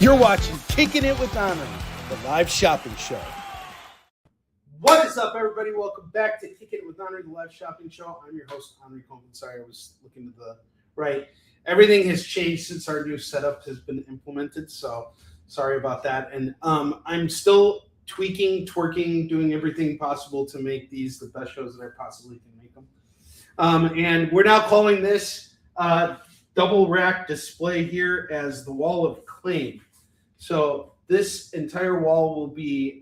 You're watching Kickin' It with Onrie, the live shopping show. What is up, everybody? Welcome back to Kickin' It with Onrie, the live shopping show. I'm your host, Onrie Coleman. Sorry, I was looking to the right. Everything has changed since our new setup has been implemented, so sorry about that. And I'm still tweaking, twerking, doing everything possible to make these the best shows that I possibly can make them. And we're now calling this double rack display here as the Wall of Claim. So this entire wall will be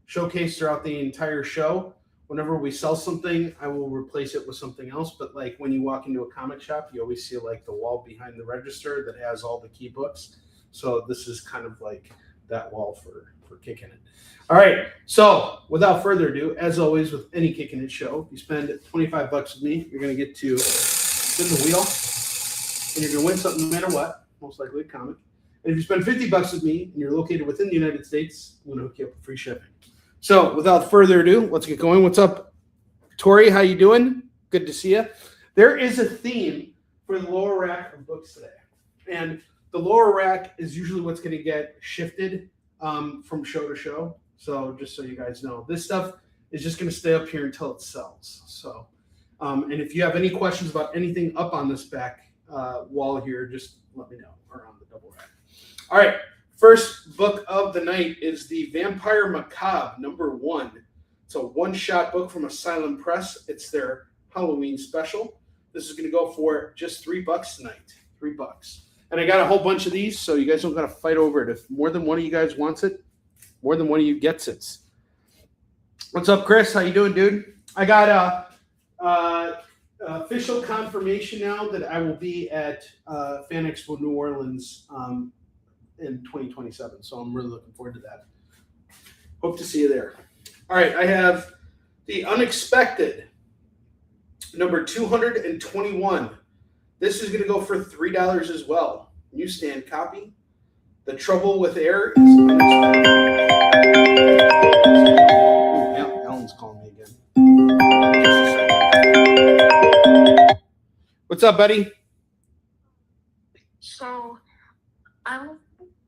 showcased throughout the entire show. Whenever we sell something, I will replace it with something else. But like when you walk into a comic shop, you always see like the wall behind the register that has all the key books. So this is kind of like that wall for Kickin' It. All right. So without further ado, as always with any Kickin' It show, you spend $25 with me, you're going to get to spin the wheel, and you're going to win something no matter what, most likely a comic. And if you spend $50 with me and you're located within the United States, I'm going to hook you up with free shipping. So without further ado, let's get going. What's up, Tori? How you doing? Good to see you. There is a theme for the lower rack of books today. And the lower rack is usually what's going to get shifted from show to show. So just so you guys know, this stuff is just going to stay up here until it sells. So, and if you have any questions about anything up on this back wall here, just let me know, or on the double rack. All right, first book of the night is The Vampire Macabre, #1. It's a one-shot book from Asylum Press. It's their Halloween special. This is going to go for just $3 tonight, $3. And I got a whole bunch of these, so you guys don't got to fight over it. If more than one of you guys wants it, more than one of you gets it. What's up, Chris? How you doing, dude? I got official confirmation now that I will be at Fan Expo New Orleans in 2027. So I'm really looking forward to that. Hope to see you there. All right, I have The Unexpected, #221. This is going to go for $3 as well. Newsstand copy. The Trouble with Air is unexpected. Ooh, Alan's calling me again. What's up, buddy? So,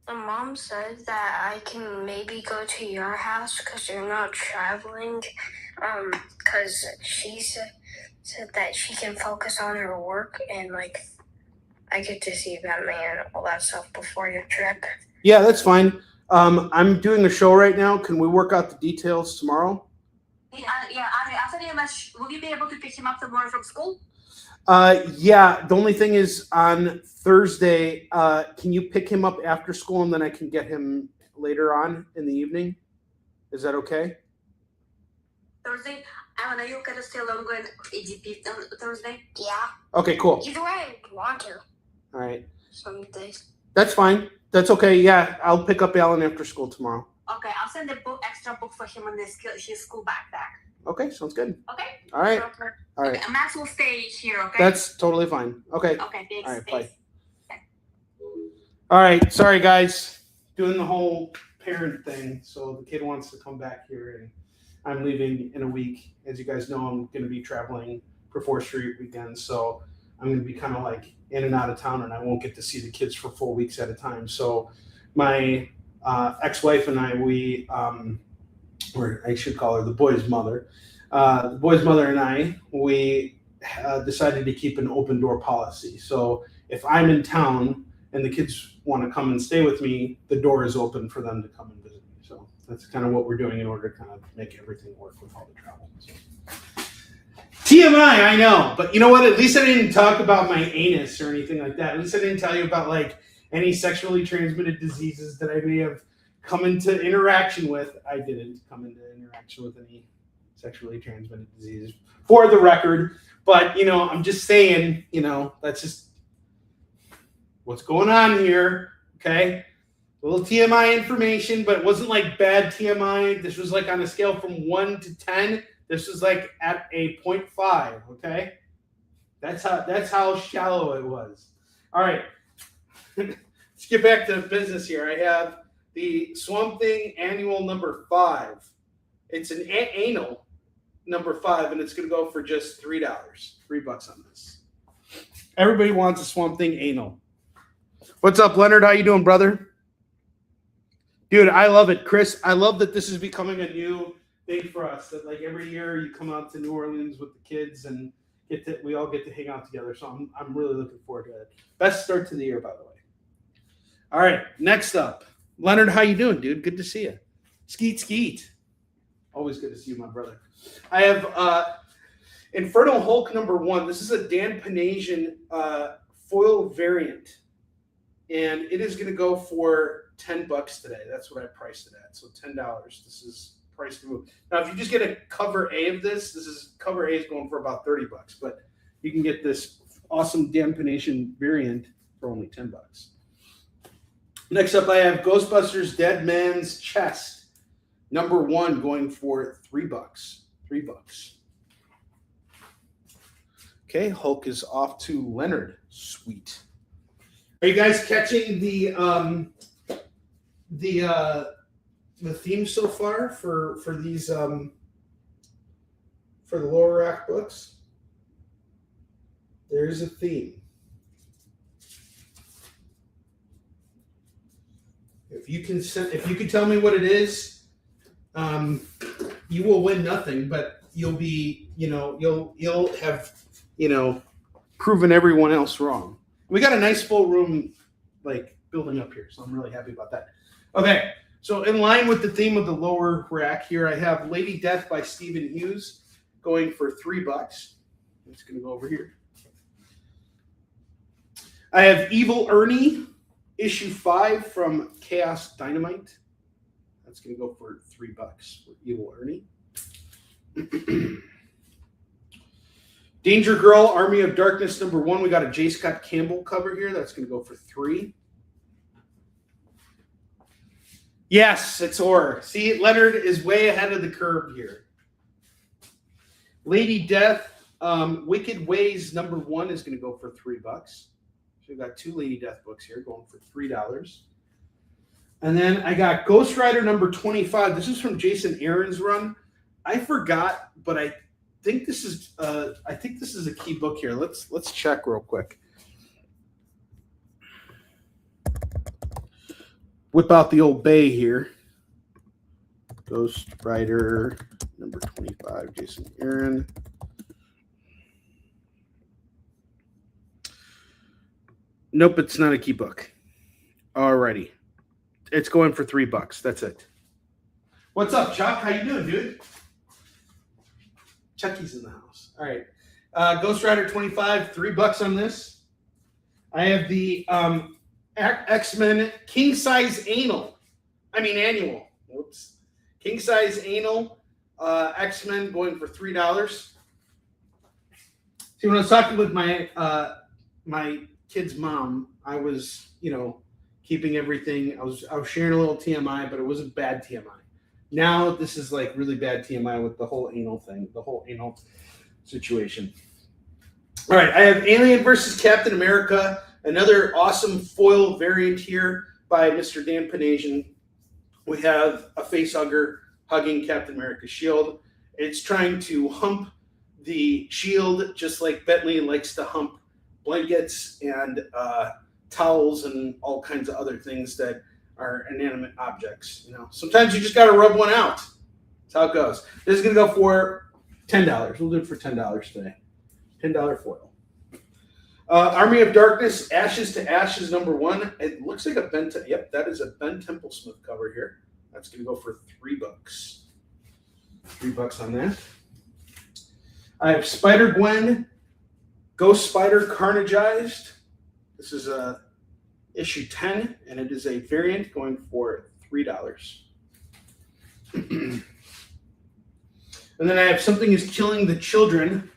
the mom said that I can maybe go to your house because you're not traveling. Because she said that she can focus on her work and like I get to see Batman and all that stuff before your trip. Yeah, that's fine. I'm doing a show right now. Can we work out the details tomorrow? Yeah. After the MS, will you be able to pick him up tomorrow from school? Yeah. The only thing is on Thursday, can you pick him up after school and then I can get him later on in the evening? Is that okay? Thursday? Alan, are you okay to stay longer in ADP Thursday? Yeah. Okay, cool. Either way, I want to. All right. Some days. That's fine. That's okay. Yeah, I'll pick up Alan after school tomorrow. Okay, I'll send a extra book for him in his school backpack. Okay, sounds good. Okay? All right. Sure. All right. Okay, Max will stay here, okay? That's totally fine. Okay. Okay, thanks. All right, thanks. bye. All right, sorry guys. Doing the whole parent thing. So the kid wants to come back here and I'm leaving in a week. As you guys know, I'm going to be traveling for 4th Street weekends. So I'm going to be kind of like in and out of town and I won't get to see the kids for 4 weeks at a time. So my ex-wife and I, or I should call her the boy's mother. The boy's mother and I, we decided to keep an open door policy. So if I'm in town and the kids want to come and stay with me, the door is open for them to come and visit me. So that's kind of what we're doing in order to kind of make everything work with all the travel. So. TMI, I know, but you know what? At least I didn't talk about my anus or anything like that. At least I didn't tell you about like any sexually transmitted diseases that I may have come into interaction with. I didn't come into interaction with any sexually transmitted diseases, for the record. But, you know, I'm just saying, you know, that's just what's going on here, okay? A little TMI information, but it wasn't like bad TMI. This was like on a scale from 1 to 10. This was like at a 0.5, okay? That's how shallow it was. All right. Let's get back to business here. I have the Swamp Thing Annual #5. It's an anal #5, and it's going to go for just $3. $3 on this. Everybody wants a Swamp Thing anal. What's up, Leonard? How you doing, brother? Dude, I love it, Chris. I love that this is becoming a new thing for us. That like every year you come out to New Orleans with the kids and we all get to hang out together. So I'm really looking forward to it. Best start to the year, by the way. All right, next up, Leonard. How you doing, dude? Good to see you. Skeet skeet. Always good to see you, my brother. I have Inferno Hulk #1. This is a Dan Panasian foil variant, and it is going to go for $10 today. That's what I priced it at. So $10. This is price to move. Now, if you just get a cover A of this is cover A is going for about $30, but you can get this awesome Dan Panasian variant for only $10. Next up, I have Ghostbusters Dead Man's Chest #1 going for $3. $3. Okay, Hulk is off to Leonard. Sweet. Are you guys catching the theme so far for these for the lower rack books? There's a theme. If you can tell me what it is, you will win nothing, but you'll have proven everyone else wrong. We got a nice full room like building up here, so I'm really happy about that. Okay, so in line with the theme of the lower rack here, I have Lady Death by Stephen Hughes going for $3. I'm just gonna go over here. I have Evil Ernie issue 5 from Chaos Dynamite. That's going to go for $3 for Evil Ernie. Danger Girl, Army of Darkness #1. We got a J. Scott Campbell cover here. That's going to go for $3. Yes, it's horror. See, Leonard is way ahead of the curve here. Lady Death, Wicked Ways #1 is going to go for $3. So we've got 2 Lady Death books here going for $3. And then I got Ghost Rider #25. This is from Jason Aaron's run. I forgot, but I think this is a key book here. Let's check real quick. Whip out the old bay here. Ghost Rider #25, Jason Aaron. Nope, it's not a key book. Alrighty. It's going for $3. That's it. What's up, Chuck? How you doing, dude? Chucky's in the house. All right. Ghost Rider 25, $3 on this. I have the X-Men King Size Annual. Whoops. King Size Annual X-Men going for $3. See, when I was talking with my kid's mom, I was, keeping everything. I was sharing a little TMI, but it wasn't bad TMI. Now this is like really bad TMI with the whole anal thing, the whole anal situation. All right, I have Alien versus Captain America, another awesome foil variant here by Mr. Dan Panasian. We have a facehugger hugging Captain America's shield. It's trying to hump the shield just like Bentley likes to hump blankets and towels and all kinds of other things that are inanimate objects. Sometimes you just got to rub one out. That's how it goes. This is going to go for $10. We'll do it for $10 today. $10 foil. Army of Darkness, Ashes to Ashes #1. It looks like a Ben. Yep, that is a Ben Templesmith cover here. That's going to go for $3. $3 on that. I have Spider-Gwen, Ghost Spider Carnageized. This is issue 10, and it is a variant going for $3. And then I have Something is Killing the Children,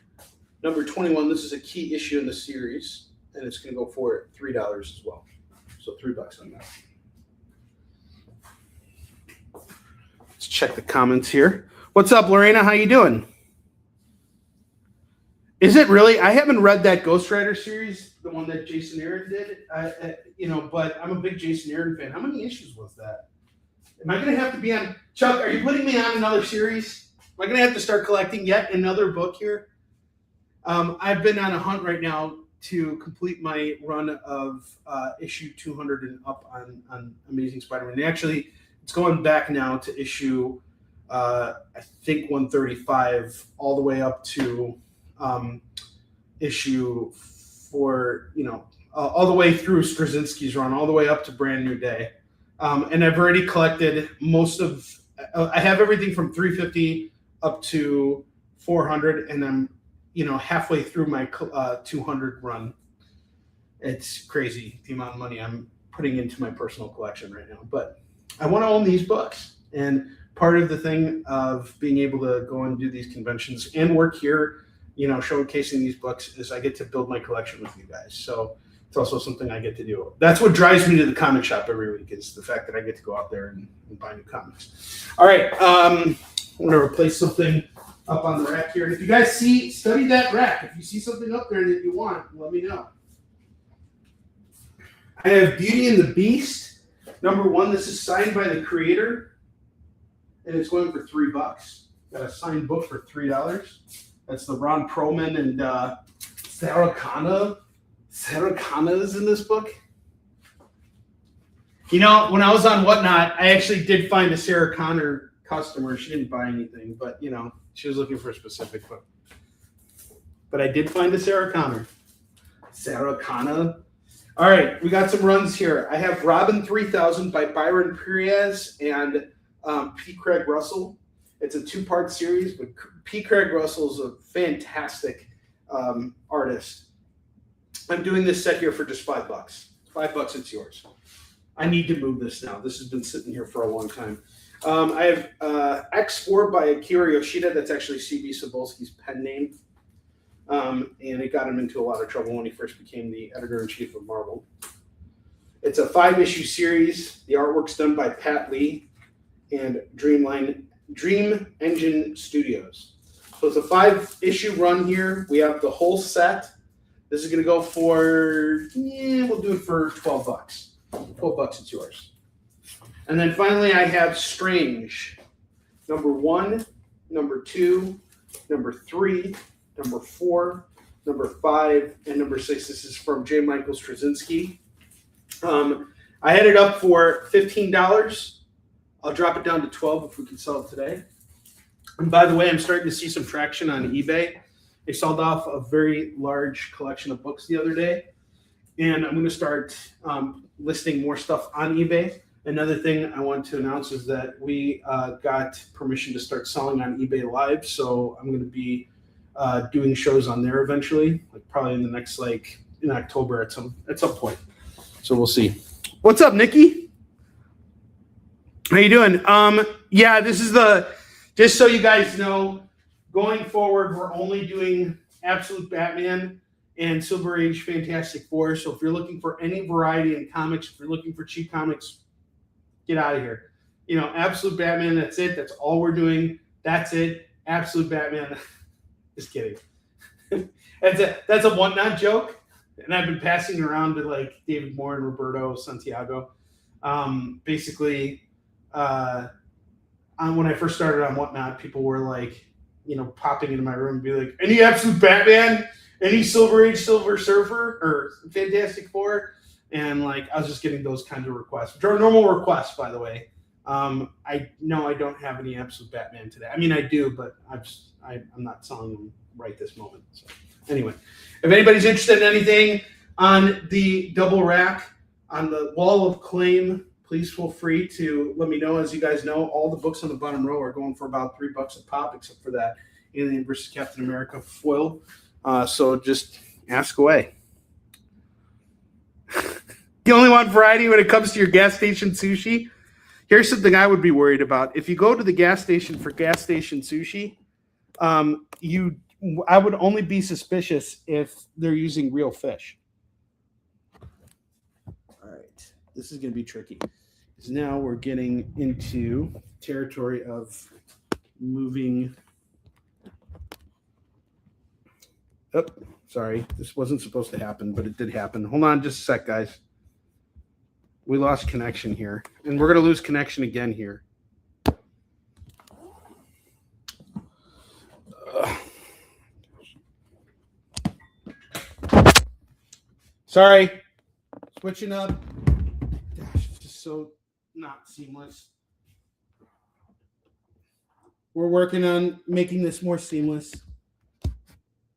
#21. This is a key issue in the series, and it's going to go for $3 as well. So $3 on that. Let's check the comments here. What's up, Lorena? How you doing? Is it really? I haven't read that Ghost Rider series, the one that Jason Aaron did. But I'm a big Jason Aaron fan. How many issues was that? Am I going to have to be on? Chuck, are you putting me on another series? Am I going to have to start collecting yet another book here? I've been on a hunt right now to complete my run of issue 200 and up on Amazing Spider-Man. They actually It's going back now to issue, I think 135, all the way up to issue for, all the way through Straczynski's run, all the way up to Brand New Day. And I've already collected most of, I have everything from 350 up to 400, and I'm, halfway through my 200 run. It's crazy the amount of money I'm putting into my personal collection right now. But I want to own these books. And part of the thing of being able to go and do these conventions and work here, showcasing these books, is I get to build my collection with you guys. So it's also something I get to do. That's what drives me to the comic shop every week, is the fact that I get to go out there and buy new comics. All right. I'm going to replace something up on the rack here. And if you guys study that rack. If you see something up there that you want, let me know. I have Beauty and the Beast, #1. This is signed by the creator, and it's going for $3. Got a signed book for $3. That's the Ron Perlman and Sarah Connor. Sarah Connor is in this book. When I was on Whatnot, I actually did find a Sarah Connor customer. She didn't buy anything, but she was looking for a specific book. But I did find a Sarah Connor. Sarah Connor. All right, we got some runs here. I have Robin 3000 by Byron Perez and P. Craig Russell. It's a 2-part series, but P. Craig Russell is a fantastic artist. I'm doing this set here for just $5. $5, it's yours. I need to move this now. This has been sitting here for a long time. I have X4 by Akira Yoshida. That's actually C.B. Cebulski's pen name. And it got him into a lot of trouble when he first became the editor-in-chief of Marvel. It's a 5-issue series. The artwork's done by Pat Lee and Dream Engine Studios. So it's a 5-issue run here. We have the whole set. This is going to go for, we'll do it for $12. $12, it's yours. And then finally, I have Strange, #1, #2, #3, #4, #5, and #6. This is from J. Michael Straczynski. I had it up for $15. I'll drop it down to $12 if we can sell it today. And by the way, I'm starting to see some traction on eBay. They sold off a very large collection of books the other day, and I'm going to start listing more stuff on eBay. Another thing I want to announce is that we got permission to start selling on eBay Live, so I'm going to be doing shows on there eventually, probably in the next, in October at some point. So we'll see. What's up, Nikki? How you doing? Yeah, this is just so you guys know, going forward, we're only doing Absolute Batman and Silver Age Fantastic Four. So if you're looking for any variety in comics, if you're looking for cheap comics, get out of here. Absolute Batman, that's it. That's all we're doing. That's it. Absolute Batman. Just kidding. That's a Whatnot joke. And I've been passing around to David Moore and Roberto Santiago. Basically, when I first started on Whatnot, people were popping into my room and be like, any Absolute Batman? Any Silver Age Silver Surfer or Fantastic Four? And I was just getting those kinds of requests, which are normal requests, by the way. I don't have any Absolute Batman today. I mean, I do, but I'm not selling them right this moment. So anyway, if anybody's interested in anything on the double rack on the wall of claim, please feel free to let me know. As you guys know, all the books on the bottom row are going for about $3 a pop, except for that Alien vs. Captain America foil. So just ask away. The only one variety when it comes to your gas station sushi. Here's something I would be worried about. If you go to the gas station for gas station sushi, I would only be suspicious if they're using real fish. All right, this is going to be tricky. Because now we're getting into territory of moving. Oh, sorry. This wasn't supposed to happen, but it did happen. Hold on just a sec, guys. We lost connection here, and we're going to lose connection again here. Sorry. Switching up. Gosh, it's just so not seamless. We're working on making this more seamless.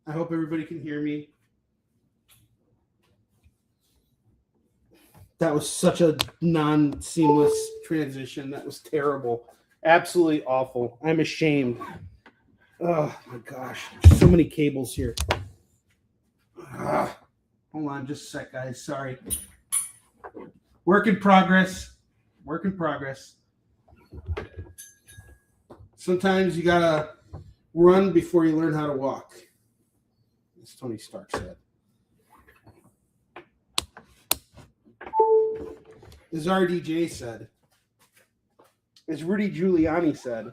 I hope everybody can hear me. That was such a non-seamless transition. That was terrible. Absolutely awful. I'm ashamed. Oh my gosh. So many cables here. Hold on just a sec, guys. Sorry. Work in progress. Work in progress. Sometimes you gotta run before you learn how to walk, as Tony Stark said. As RDJ said. As Rudy Giuliani said.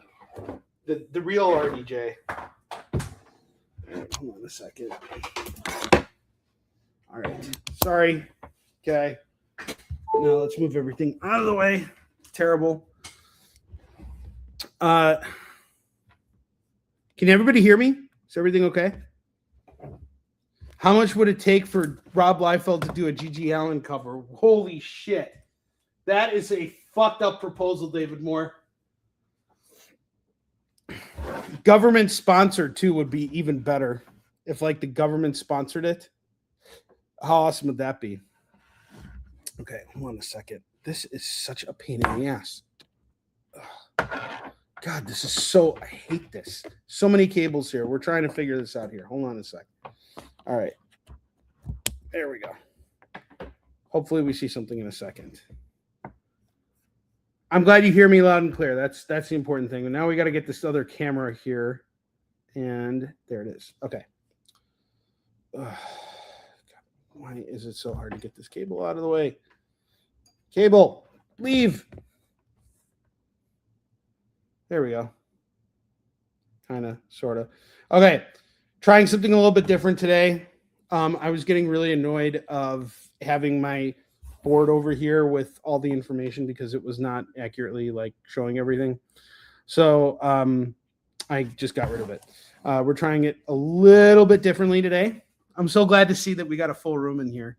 The real RDJ. Hold on a second. All right. Sorry. Okay. Now let's move everything out of the way. Terrible. Can everybody hear me? Is everything okay? How much would it take for Rob Liefeld to do a G.G. Allen cover? Holy shit. That is a fucked up proposal, David Moore. Government sponsored too would be even better. If like the government sponsored it. How awesome would that be? Okay, hold on a second. This is such a pain in the ass. Ugh. God, this is so, I hate this. So many cables here. We're trying to figure this out here. Hold on a sec. All right. There we go. Hopefully we see something in a second. I'm glad you hear me loud and clear. That's the important thing. And now we got to get this other camera here. And there it is. Okay. Ugh. Why is it so hard to get this cable out of the way? Cable, leave. There we go. Kind of, sort of. Okay, trying something a little bit different today. I was getting really annoyed of having my board over here with all the information because it was not accurately like showing everything. So I just got rid of it. We're trying it a little bit differently today. I'm so glad to see that we got a full room in here.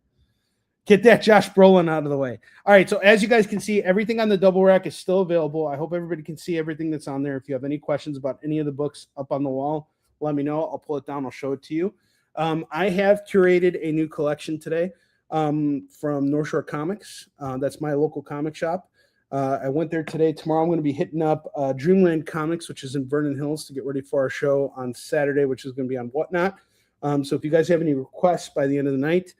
Get that Josh Brolin out of the way. All right, so as you guys can see, everything on the double rack is still available. I hope everybody can see everything that's on there. If you have any questions about any of the books up on the wall, let me know. I'll pull it down. I'll show it to you. I have curated a new collection today from North Shore Comics. That's my local comic shop. I went there today. Tomorrow I'm going to be hitting up Dreamland Comics, which is in Vernon Hills, to get ready for our show on Saturday, which is going to be on Whatnot. So if you guys have any requests by the end of the night,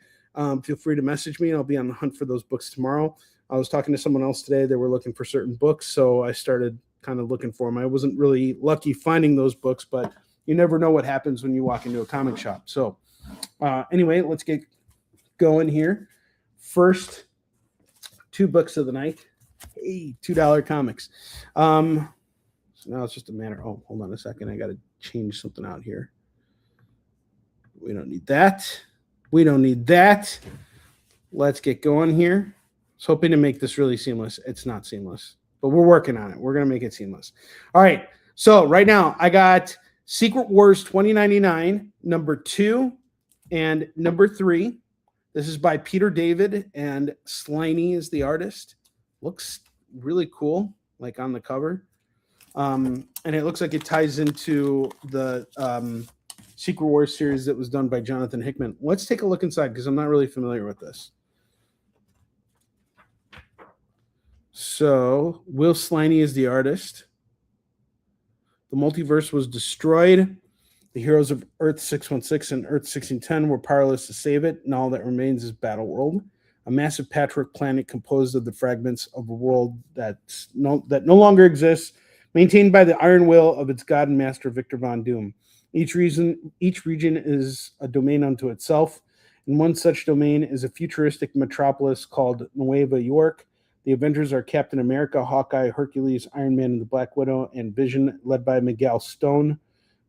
feel free to message me and I'll be on the hunt for those books tomorrow. I was talking to someone else today. They were looking for certain books, so I started kind of looking for them. I wasn't really lucky finding those books, but you never know what happens when you walk into a comic shop. So anyway, let's get going here. First, 2 books of the night. Hey, $2 comics. So now it's just a matter. Oh, hold on a second. I got to change something out here. We don't need that. We don't need that. Let's get going here. I was hoping to make this really seamless. It's not seamless, but we're working on it. We're going to make it seamless. All right. So right now I got Secret Wars 2099, number 2 and number 3. This is by Peter David and Sliney is the artist. Looks really cool, like on the cover. And it looks like it ties into the Secret Wars series that was done by Jonathan Hickman. Let's take a look inside because I'm not really familiar with this. So Will Sliney is the artist. The multiverse was destroyed. The heroes of Earth 616 and Earth 1610 were powerless to save it, and all that remains is Battleworld, a massive patchwork planet composed of the fragments of a world that no longer exists, maintained by the iron will of its god and master Victor Von Doom. Each region is a domain unto itself, and one such domain is a futuristic metropolis called Nueva York. The Avengers are Captain America, Hawkeye, Hercules, Iron Man, and the Black Widow, and Vision, led by Miguel Stone.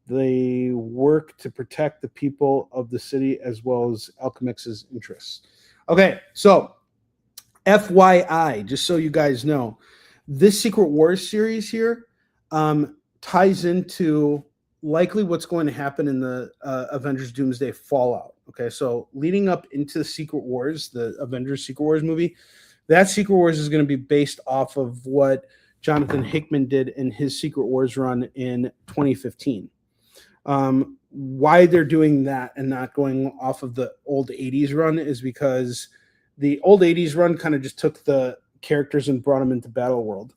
They work to protect the people of the city as well as Alchemix's interests. Okay, so FYI, just so you guys know, this Secret Wars series here ties into likely what's going to happen in the Avengers Doomsday Fallout. Okay, so leading up into Secret Wars, the Avengers Secret Wars movie, that Secret Wars is going to be based off of what Jonathan Hickman did in his Secret Wars run in 2015. Why they're doing that and not going off of the old 80s run is because the old 80s run kind of just took the characters and brought them into Battle World.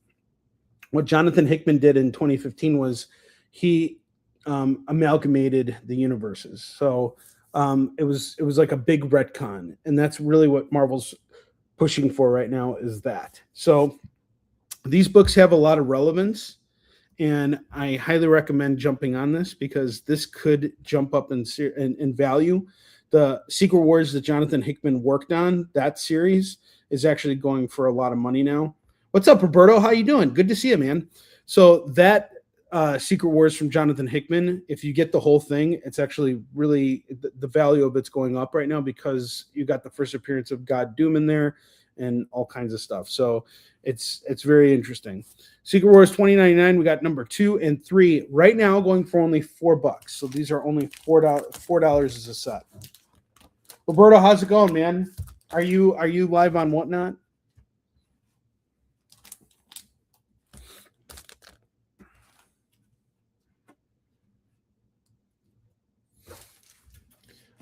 What Jonathan Hickman did in 2015 was he amalgamated the universes. So it was like a big retcon, and that's really what Marvel's pushing for right now is that. So these books have a lot of relevance, and I highly recommend jumping on this because this could jump up in value. The Secret Wars that Jonathan Hickman worked on, that series, is actually going for a lot of money now. What's up, Roberto? How you doing? Good to see you, man. So that Secret Wars from Jonathan Hickman, if you get the whole thing, it's actually really, the value of it's going up right now because you got the first appearance of God Doom in there and all kinds of stuff. So it's very interesting. Secret Wars 2099, we got number 2 and 3 right now going for only $4. So these are only $4 as a set. Roberto, how's it going, man? Are you live on Whatnot?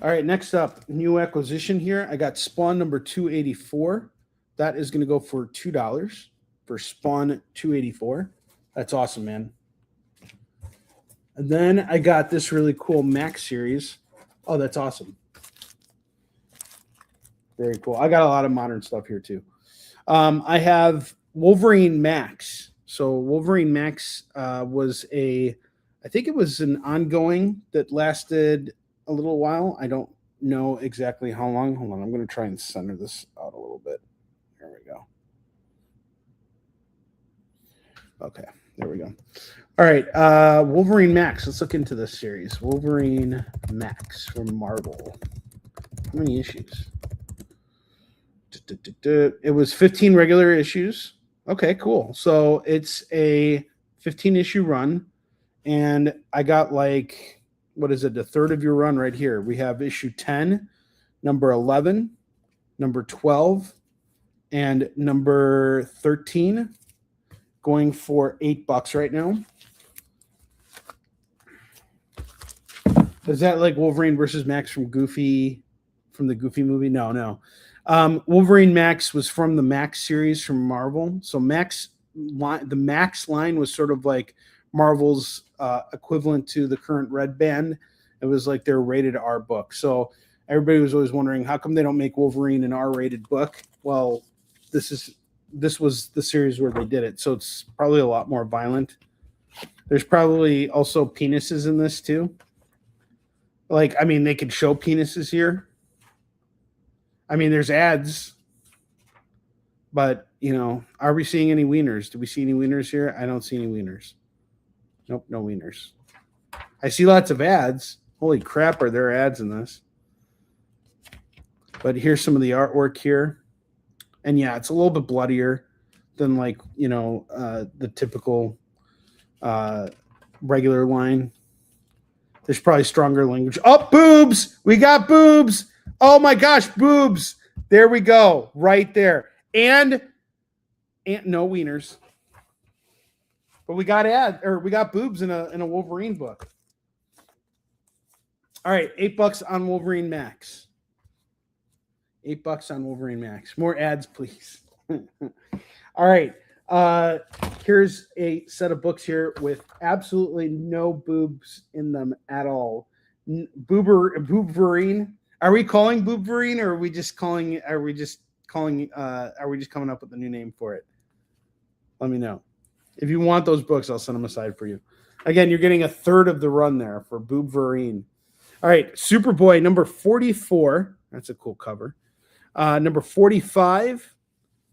All right, next up, new acquisition here. I got Spawn number 284. That is going to go for $2 for Spawn 284. That's awesome, man. And then I got this really cool Max series. Oh, that's awesome. Very cool. I got a lot of modern stuff here too. I have Wolverine Max. So Wolverine Max was I think it was an ongoing that lasted a little while. I don't know exactly how long. Hold on, I'm going to try and center this out a little bit. There we go. Okay, there we go. All right, Wolverine Max. Let's look into this series. Wolverine Max from Marvel. How many issues? It was 15 regular issues. Okay, cool. So it's a 15-issue run, and I got like, what is it, a third of your run right here. We have issue 10, number 11, number 12, and number 13 going for $8 right now. Is that like Wolverine versus Max from the Goofy movie? No. Wolverine Max was from the Max series from Marvel. So the Max line was sort of like Marvel's equivalent to the current Red Band. It was like their rated R book. So everybody was always wondering, how come they don't make Wolverine an R-rated book? Well, this was the series where they did it. So it's probably a lot more violent. There's probably also penises in this too. Like, I mean, they could show penises here. I mean, there's ads, but, are we seeing any wieners? Do we see any wieners here? I don't see any wieners. Nope, no wieners. I see lots of ads. Holy crap, are there ads in this? But here's some of the artwork here. And yeah, it's a little bit bloodier than like, the typical regular line. There's probably stronger language. Oh, boobs! We got boobs! Oh my gosh, boobs! There we go, right there. And no wieners. But we got boobs in a Wolverine book. All right, $8 on Wolverine Max. $8 on Wolverine Max. More ads, please. All right. Here's a set of books here with absolutely no boobs in them at all. Boobverine. Are we calling Boobverine, or are we just coming up with a new name for it? Let me know. If you want those books, I'll send them aside for you. Again, you're getting a third of the run there for Boobverine. All right, Superboy number 44. That's a cool cover. Number 45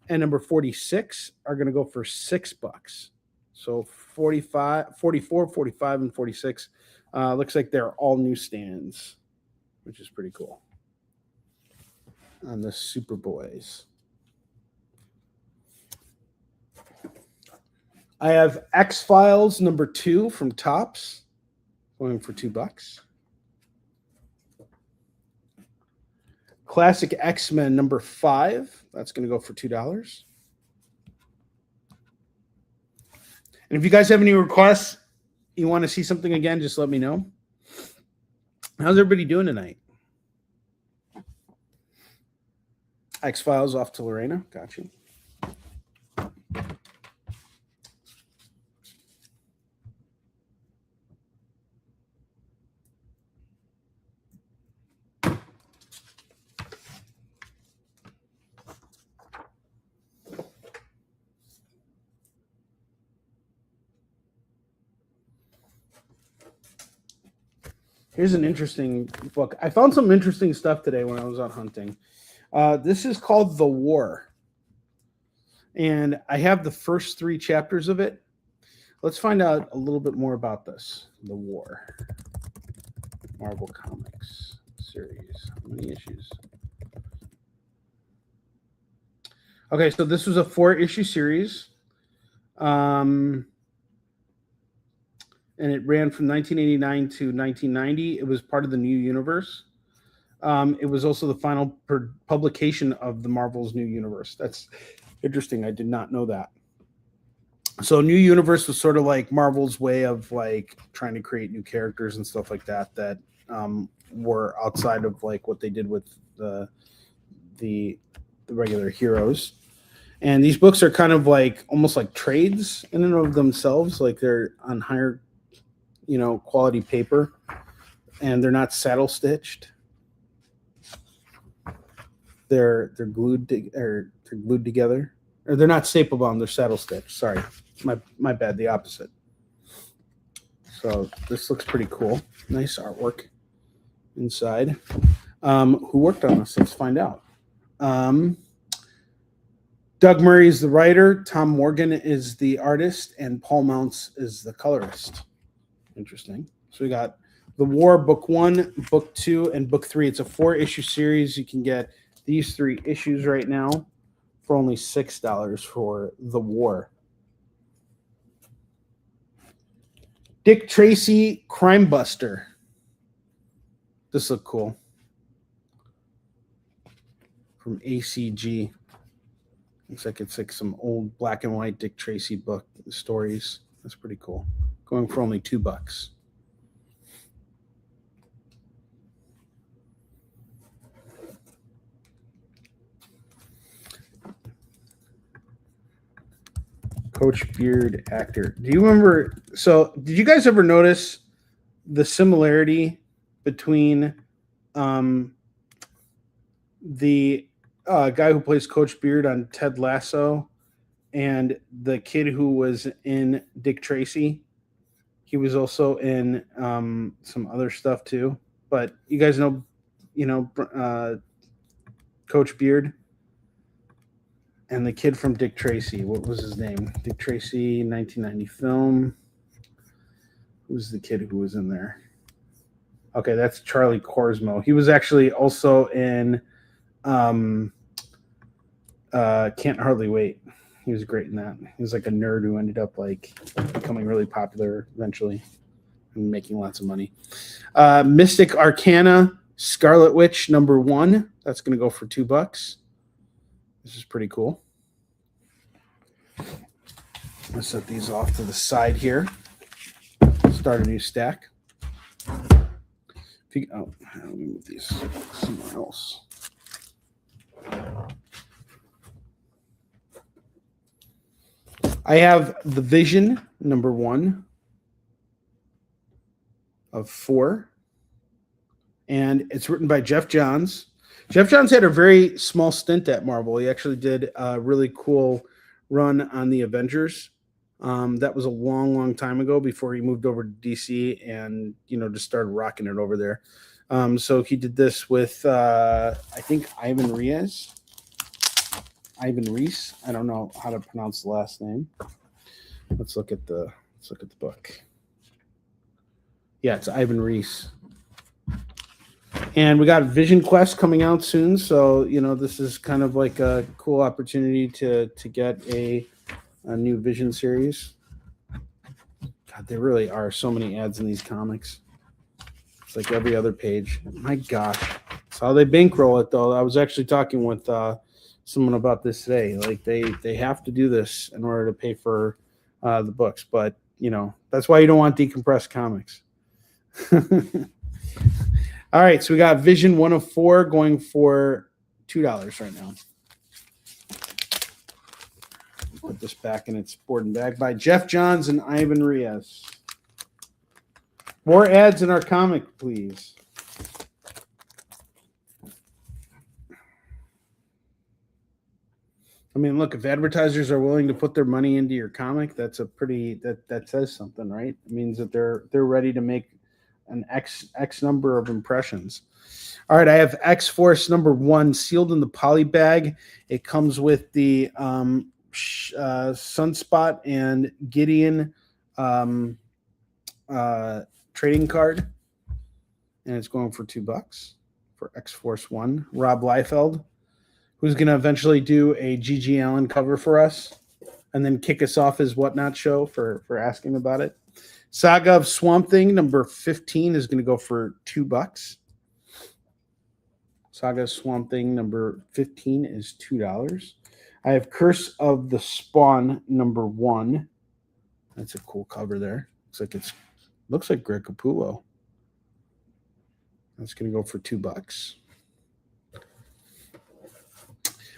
and number 46 are going to go for $6. So 45, 44, 45, and 46. Looks like they're all newsstands, which is pretty cool. On the Superboys. I have X-Files number 2 from Topps, going for $2. Classic X-Men number 5. That's going to go for $2. And if you guys have any requests, you want to see something again, just let me know. How's everybody doing tonight? X-Files off to Lorena. Got you. Here's an interesting book. I found some interesting stuff today when I was out hunting. This is called The War. And I have the first 3 chapters of it. Let's find out a little bit more about this. The War. Marvel Comics series. How many issues? Okay, so this was a 4-issue series. And it ran from 1989 to 1990. It was part of the New Universe. It was also the final publication of the Marvel's New Universe. That's interesting. I did not know that. So New Universe was sort of like Marvel's way of like trying to create new characters and stuff like that that were outside of like what they did with the regular heroes. And these books are kind of like almost like trades in and of themselves. Like they're on higher, quality paper, and they're not saddle stitched. They're glued together, or they're not staple bound. They're saddle stitched. Sorry, my bad. The opposite. So this looks pretty cool. Nice artwork inside. Who worked on this? Let's find out. Doug Murray is the writer. Tom Morgan is the artist, and Paul Mounts is the colorist. Interesting. So we got The War, Book 1, Book 2, and Book 3. It's a 4-issue series. You can get these 3 issues right now for only $6 for The War. Dick Tracy, Crime Buster. This looks cool. From ACG. Looks like it's like some old black and white Dick Tracy book stories. That's pretty cool. Going for only $2. Coach Beard actor. Do you remember? So, did you guys ever notice the similarity between the guy who plays Coach Beard on Ted Lasso and the kid who was in Dick Tracy? He was also in some other stuff too. But you guys know, Coach Beard and the kid from Dick Tracy. What was his name? Dick Tracy, 1990 film. Who's the kid who was in there? Okay, that's Charlie Corsmo. He was actually also in Can't Hardly Wait. He was great in that. He was like a nerd who ended up like becoming really popular eventually and making lots of money. Mystic Arcana, Scarlet Witch #1. That's going to go for $2. This is pretty cool. Let's set these off to the side here. Start a new stack. Let me move these somewhere else. I have The Vision #1 of 4. And it's written by Jeff Johns. Jeff Johns had a very small stint at Marvel. He actually did a really cool run on the Avengers. That was a long, long time ago before he moved over to DC and, just started rocking it over there. So he did this with, I think, Ivan Reis. I don't know how to pronounce the last name. Let's look at the book. Yeah, it's Ivan Reis. And we got Vision Quest coming out soon, so this is kind of like a cool opportunity to get a new Vision series. God, there really are so many ads in these comics. It's like every other page. My gosh, that's how they bankroll it, though. I was actually talking with someone about this today. Like they have to do this in order to pay for the books. But, that's why you don't want decompressed comics. All right, so we got Vision 104 going for $2 right now. Put this back in its board and bag by Jeff Johns and Ivan Rios. More ads in our comic, please. I mean, look, if advertisers are willing to put their money into your comic, that's a pretty that says something, right? It means that they're ready to make an X number of impressions. All right, I have X-Force #1 sealed in the poly bag. It comes with the Sunspot and Gideon trading card, and it's going for $2 for X-Force 1. Rob Liefeld, who's going to eventually do a G.G. Allen cover for us and then kick us off his Whatnot show for asking about it. Saga of Swamp Thing #15 is going to go for $2. Saga of Swamp Thing #15 is $2. I have Curse of the Spawn #1. That's a cool cover there. Looks like Greg Capullo. That's going to go for $2.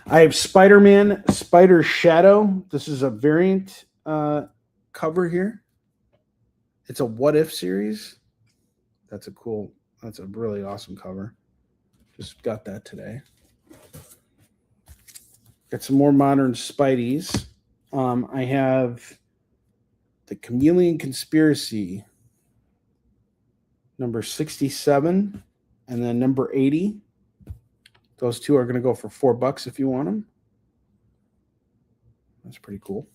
I have Spider-Man Spider Shadow. This is a variant cover here. It's a What If series. That's a really awesome cover. Just got that today. Got some more modern Spideys. I have the Chameleon Conspiracy #67 and then #80. Those two are going to go for $4 if you want them. That's pretty cool.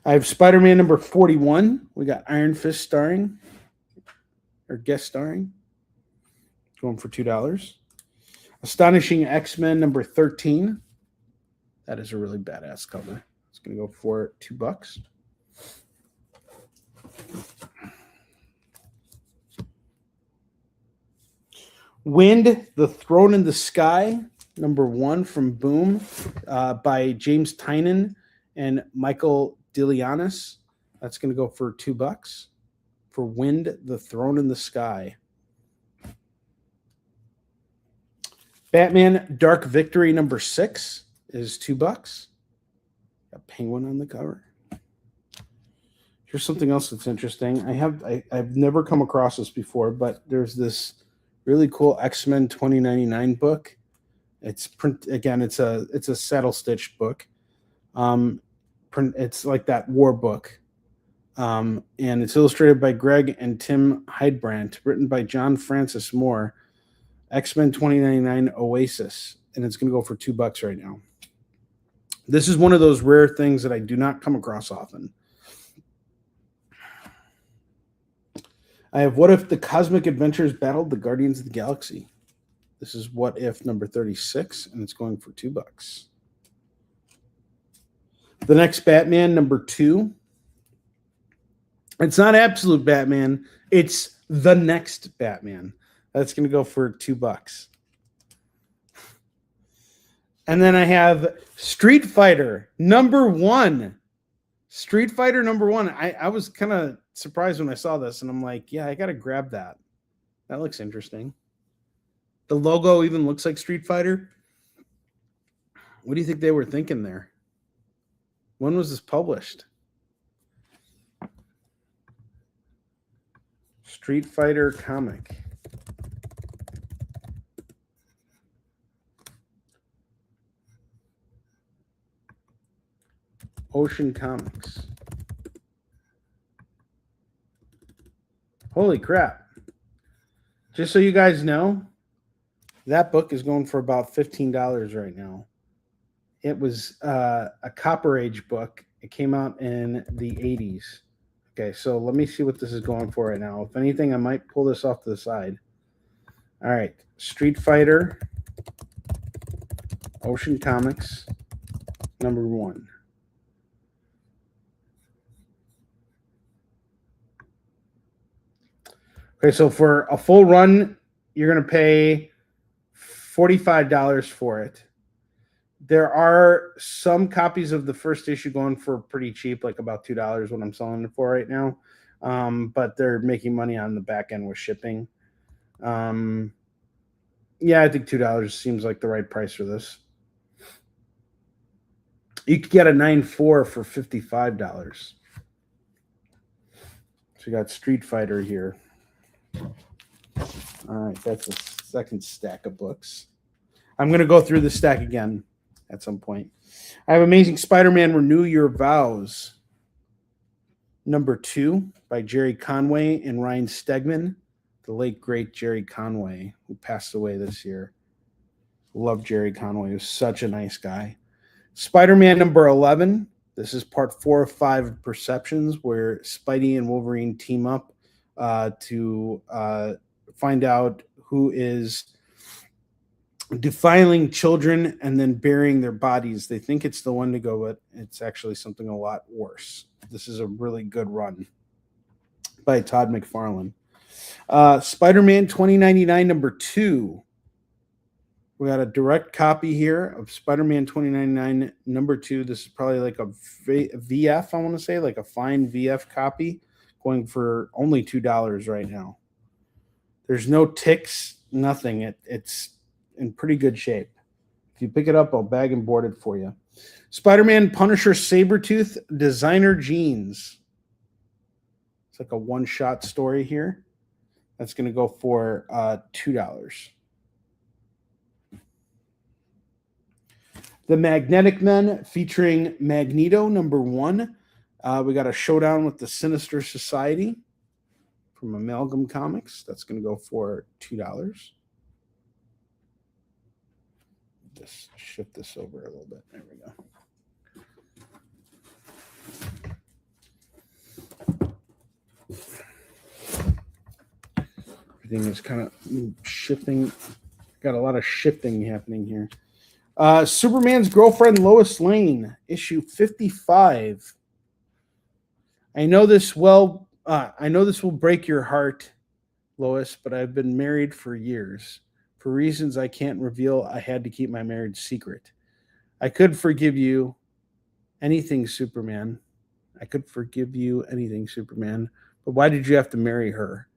I have Spider-Man #41. We got Iron Fist guest starring. Going for $2. Astonishing X-Men #13. That is a really badass cover. It's going to go for $2. Wind, The Throne in the Sky, #1 from Boom, by James Tynan and Michael Dilianis. That's going to go for $2 for Wind, The Throne in the Sky. Batman Dark Victory #6 is $2. Got Penguin on the cover. Here's something else that's interesting. I've never come across this before, but there's this really cool X-Men 2099 book. It's a saddle stitched book. It's like that war book. And it's illustrated by Greg and Tim Heidbrandt, written by John Francis Moore. X-Men 2099 Oasis, and it's going to go for $2 right now. This is one of those rare things that I do not come across often. I have What If the Cosmic Adventures Battled the Guardians of the Galaxy. This is What If #36, and it's going for $2. The next Batman #2. It's not Absolute Batman. It's The Next Batman. That's going to go for $2. And then I have Street Fighter #1. Street Fighter #1. I was kind of surprised when I saw this, and I'm like, yeah, I got to grab that. That looks interesting. The logo even looks like Street Fighter. What do you think they were thinking there? When was this published? Street Fighter comic. Ocean Comics. Holy crap. Just so you guys know, that book is going for about $15 right now. It was a Copper Age book. It came out in the 80s. Okay, so let me see what this is going for right now. If anything, I might pull this off to the side. All right, Street Fighter, Ocean Comics, #1. Okay, so for a full run, you're going to pay $45 for it. There are some copies of the first issue going for pretty cheap, like about $2 what I'm selling it for right now. But they're making money on the back end with shipping. Yeah, I think $2 seems like the right price for this. You could get a 9.4 for $55. So you got Street Fighter here. All right, that's a second stack of books. I'm going to go through the stack again at some point. I have Amazing Spider-Man Renew Your Vows, #2 by Jerry Conway and Ryan Stegman, the late, great Jerry Conway, who passed away this year. Love Jerry Conway. He was such a nice guy. Spider-Man #11. This is part 4 of 5 Perceptions, where Spidey and Wolverine team up to find out who is defiling children and then burying their bodies. They think it's the one to go, but it's actually something a lot worse. This is a really good run by Todd McFarlane. Spider-Man 2099 #2. We got a direct copy here of Spider-Man 2099 #2. This is probably like a VF, I want to say, like a fine VF copy, going for only $2 right now. There's no ticks, nothing. It's in pretty good shape. If you pick it up, I'll bag and board it for you. Spider-Man Punisher Sabretooth Designer Jeans. It's like a one-shot story here. That's going to go for $2. The Magnetic Men featuring Magneto #1. We got a showdown with the Sinister Society from Amalgam Comics. That's going to go for $2. Just shift this over a little bit. There we go. Everything is kind of shifting. Got a lot of shifting happening here. Superman's Girlfriend Lois Lane, issue 55. I know this will break your heart, Lois, but I've been married for years. For reasons I can't reveal, I had to keep my marriage secret. I could forgive you anything, Superman. I could forgive you anything, Superman. But why did you have to marry her?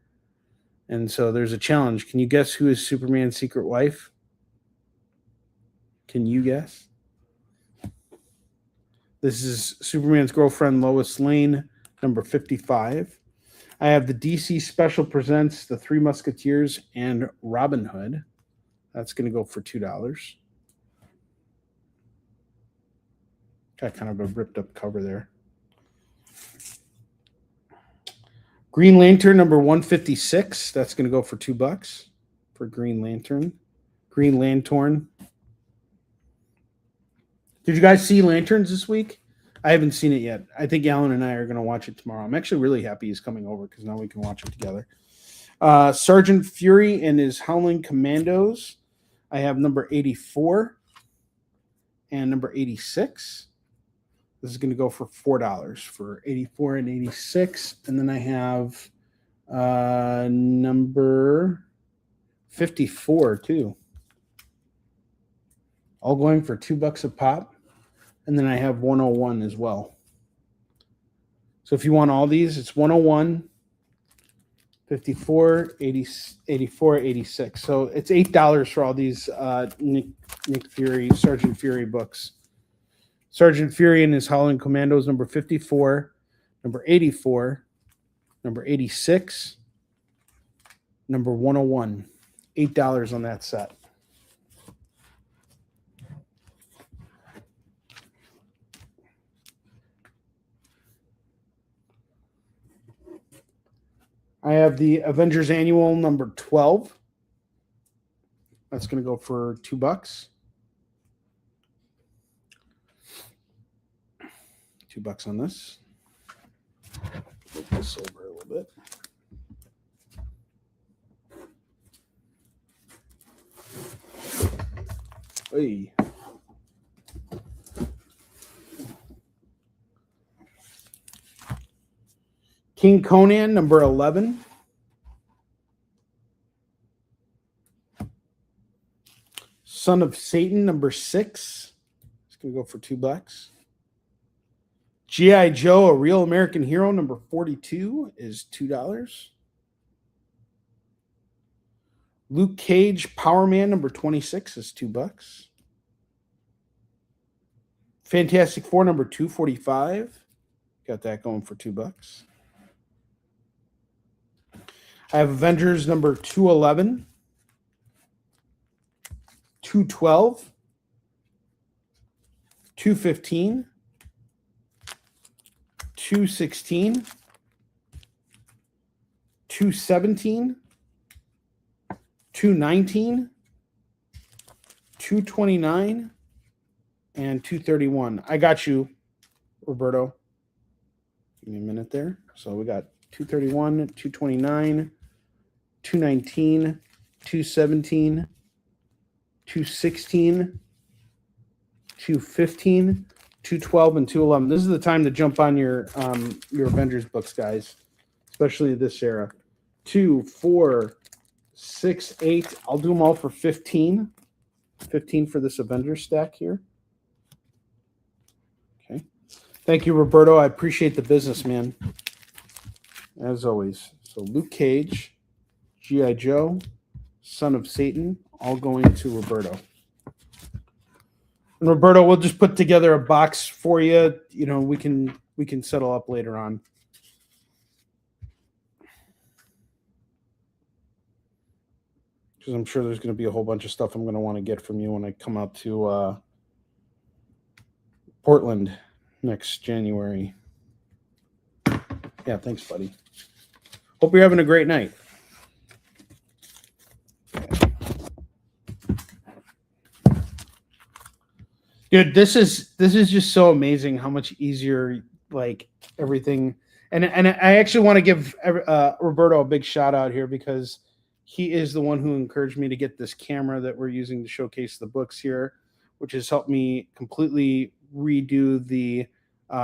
And so there's a challenge. Can you guess who is Superman's secret wife? Can you guess? This is Superman's Girlfriend Lois Lane, #55. I have the DC Special Presents The Three Musketeers and Robin Hood. That's going to go for $2. Got kind of a ripped up cover there. Green Lantern #156. That's going to go for $2 for Green Lantern. Green Lantern. Did you guys see Lanterns this week? I haven't seen it yet. I think Alan and I are going to watch it tomorrow. I'm actually really happy he's coming over because now we can watch it together. Sergeant Fury and his Howling Commandos. I have #84 and #86. This is going to go for $4 for 84 and 86. And then I have number 54 too. All going for $2 a pop. And then I have 101 as well. So if you want all these, it's 101, 54, 80, 84, 86. So it's $8 for all these Nick Fury, Sergeant Fury books. Sergeant Fury and his Howling Commandos, #54, #84, #86, #101. $8 on that set. I have the Avengers Annual #12. That's going to go for $2. $2 on this. Move this over a little bit. Hey. King Conan #11. Son of Satan, number 6. It's going to go for $2. G.I. Joe, A Real American Hero, number 42 is $2. Luke Cage, Power Man, number 26 is $2. Fantastic Four, number 245. Got that going for $2. I have Avengers, number 211, 212, 215, 216, 217, 219, 229, and 231. I got you, Roberto. Give me a minute there. So we got 231, 229, 219, 217, 216, 215, 212, and 211. This is the time to jump on your Avengers books, guys, especially this era. 2, 4, 6, 8. I'll do them all for 15. 15 for this Avengers stack here. Okay. Thank you, Roberto. I appreciate the business, man. As always. So Luke Cage, G.I. Joe, Son of Satan, all going to Roberto. And Roberto, we'll just put together a box for you. You know, we can settle up later on. Because I'm sure there's going to be a whole bunch of stuff I'm going to want to get from you when I come out to Portland next January. Yeah, thanks, buddy. Hope you're having a great night. Dude, this is just so amazing how much easier, like, everything. And I actually want to give Roberto a big shout out here because he is the one who encouraged me to get this camera that we're using to showcase the books here, which has helped me completely redo the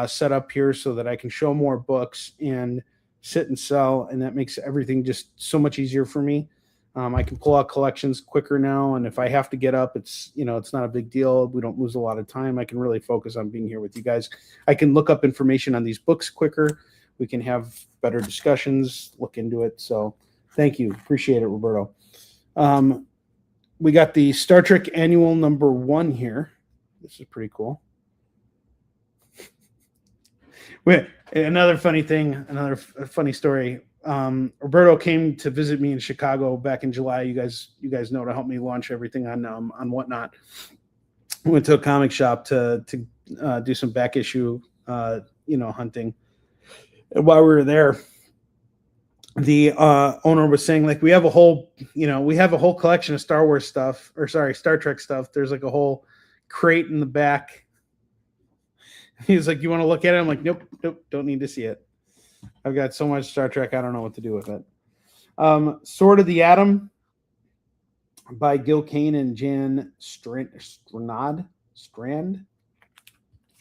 setup here so that I can show more books and sit and sell, and that makes everything just so much easier for me. I can pull out collections quicker now, and if I have to get up, it's not a big deal. We don't lose a lot of time. I can really focus on being here with you guys. I can look up information on these books quicker. We can have better discussions, look into it. So thank you. Appreciate it, Roberto. We got the Star Trek Annual number 1 here. This is pretty cool. Another funny thing, another funny story. Roberto came to visit me in Chicago back in July. You guys know, to help me launch everything on Whatnot. We went to a comic shop to do some back issue hunting. And while we were there, the owner was saying, like, we have a whole collection of Star Trek stuff. There's like a whole crate in the back. He was like, "You want to look at it?" I'm like, nope, don't need to see it. I've got so much Star Trek, I don't know what to do with it. Sword of the Atom by Gil Kane and Jan Strand.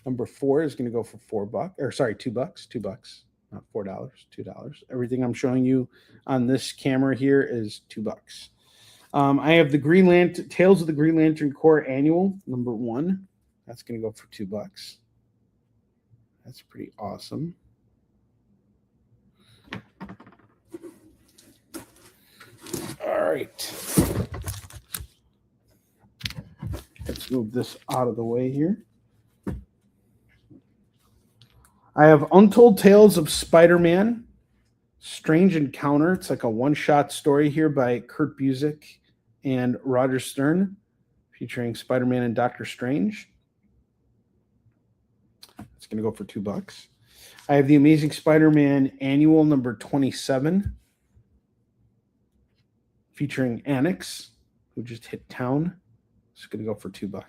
Number 4 is going to go for $2, $2, not $4, $2. Everything I'm showing you on this camera here is $2. I have the Green Lantern, Tales of the Green Lantern Corps Annual, number 1. That's going to go for $2. That's pretty awesome. All right. Let's move this out of the way here. I have Untold Tales of Spider-Man, Strange Encounter. It's like a one-shot story here by Kurt Busiek and Roger Stern, featuring Spider-Man and Doctor Strange. It's going to go for $2. I have the Amazing Spider-Man Annual number 27, featuring Annex, who just hit town. It's going to go for $2.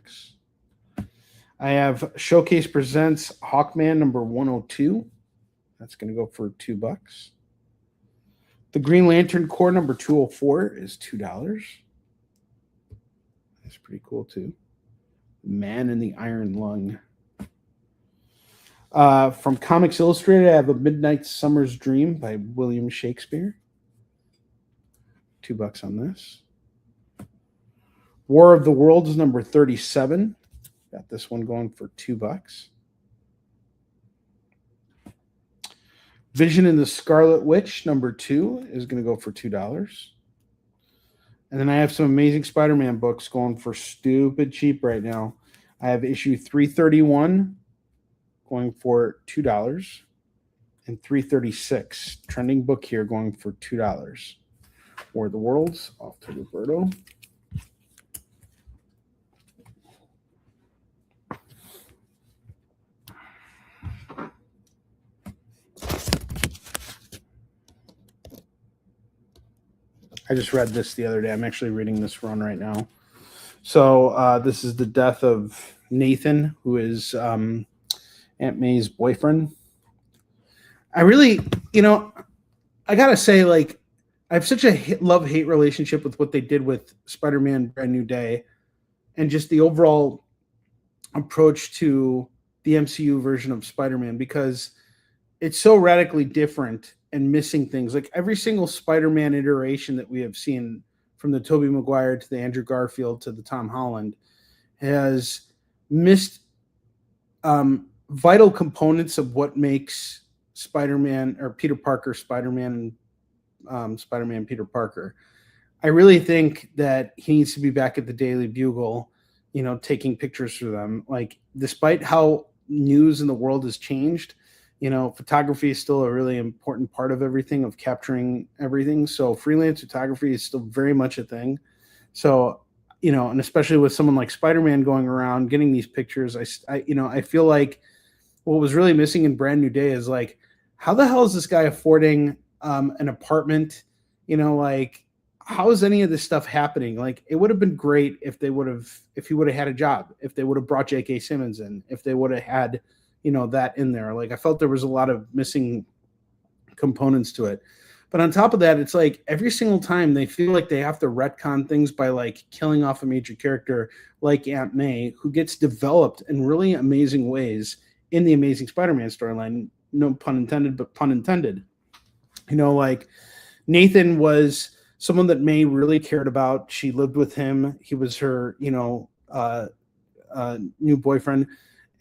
I have Showcase Presents Hawkman number 102. That's going to go for $2. The Green Lantern Corps number 204 is $2. That's pretty cool too. Man in the Iron Lung. From Comics Illustrated, I have A Midnight Summer's Dream by William Shakespeare. $2 on this. War of the Worlds number 37. Got this one going for $2. Vision and the Scarlet Witch number 2 is going to go for $2. And then I have some Amazing Spider-Man books going for stupid cheap right now. I have issue 331 going for $2 and 336. Trending book here going for $2. War of the Worlds off to Roberto. I just read this the other day. I'm actually reading this run right now. So this is the death of Nathan, who is Aunt May's boyfriend. I really, I got to say, like, I have such a love-hate relationship with what they did with Spider-Man Brand New Day and just the overall approach to the MCU version of Spider-Man, because it's so radically different and missing things. Like every single Spider-Man iteration that we have seen, from the Tobey Maguire to the Andrew Garfield to the Tom Holland, has missed vital components of what makes Spider-Man or Peter Parker Spider-Man and Spider-Man Peter Parker. I really think that he needs to be back at the Daily Bugle, taking pictures for them. Like, despite how news in the world has changed, photography is still a really important part of everything, of capturing everything. So freelance photography is still very much a thing. So, and especially with someone like Spider-Man going around getting these pictures, I feel like what was really missing in Brand New Day is like, how the hell is this guy affording an apartment? Like, how is any of this stuff happening? Like, it would have been great if he would have had a job, if they would have brought J.K. Simmons in, if they would have had that in there. Like, I felt there was a lot of missing components to it. But on top of that, it's like every single time they feel like they have to retcon things by like killing off a major character like Aunt May, who gets developed in really amazing ways in the Amazing Spider-Man storyline. No pun intended, but pun intended. Like Nathan was someone that May really cared about. She lived with him. He was her, new boyfriend.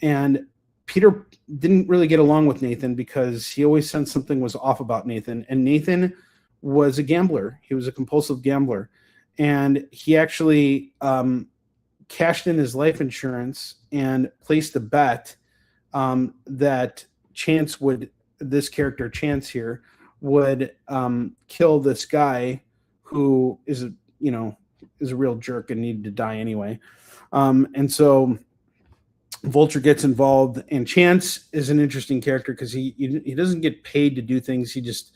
And Peter didn't really get along with Nathan because he always sensed something was off about Nathan. And Nathan was a gambler. He was a compulsive gambler. And he actually cashed in his life insurance and placed a bet that this character Chance here would kill this guy who is a real jerk and needed to die anyway. And so Vulture gets involved, and Chance is an interesting character because he doesn't get paid to do things. He just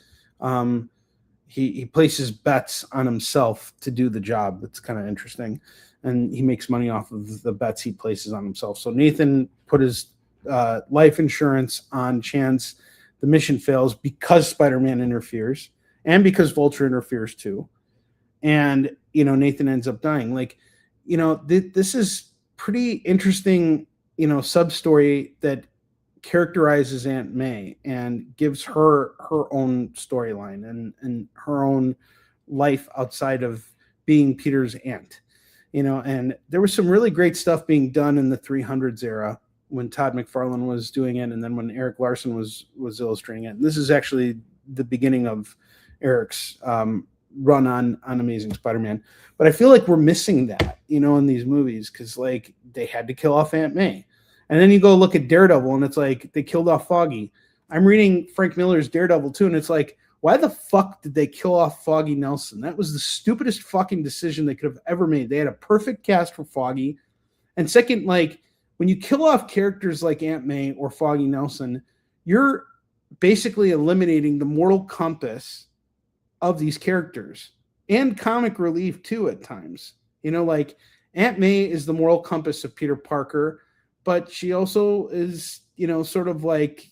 he places bets on himself to do the job. That's kind of interesting, and he makes money off of the bets he places on himself. So Nathan put his life insurance on Chance. The mission fails because Spider-Man interferes, and because Vulture interferes too. And Nathan ends up dying. Like, this is pretty interesting. Sub-story that characterizes Aunt May and gives her own storyline and her own life outside of being Peter's aunt. And there was some really great stuff being done in the 300s era when Todd McFarlane was doing it, and then when Eric Larson was illustrating it. And this is actually the beginning of Eric's run on Amazing Spider-Man. But I feel like we're missing that, in these movies, because like they had to kill off Aunt May. And then you go look at Daredevil, and it's like they killed off Foggy. I'm reading Frank Miller's Daredevil too, and it's like, why the fuck did they kill off Foggy Nelson? That was the stupidest fucking decision they could have ever made. They had a perfect cast for Foggy. And second, like, when you kill off characters like Aunt May or Foggy Nelson, you're basically eliminating the moral compass of these characters and comic relief too at times. Like Aunt May is the moral compass of Peter Parker, but she also is, sort of like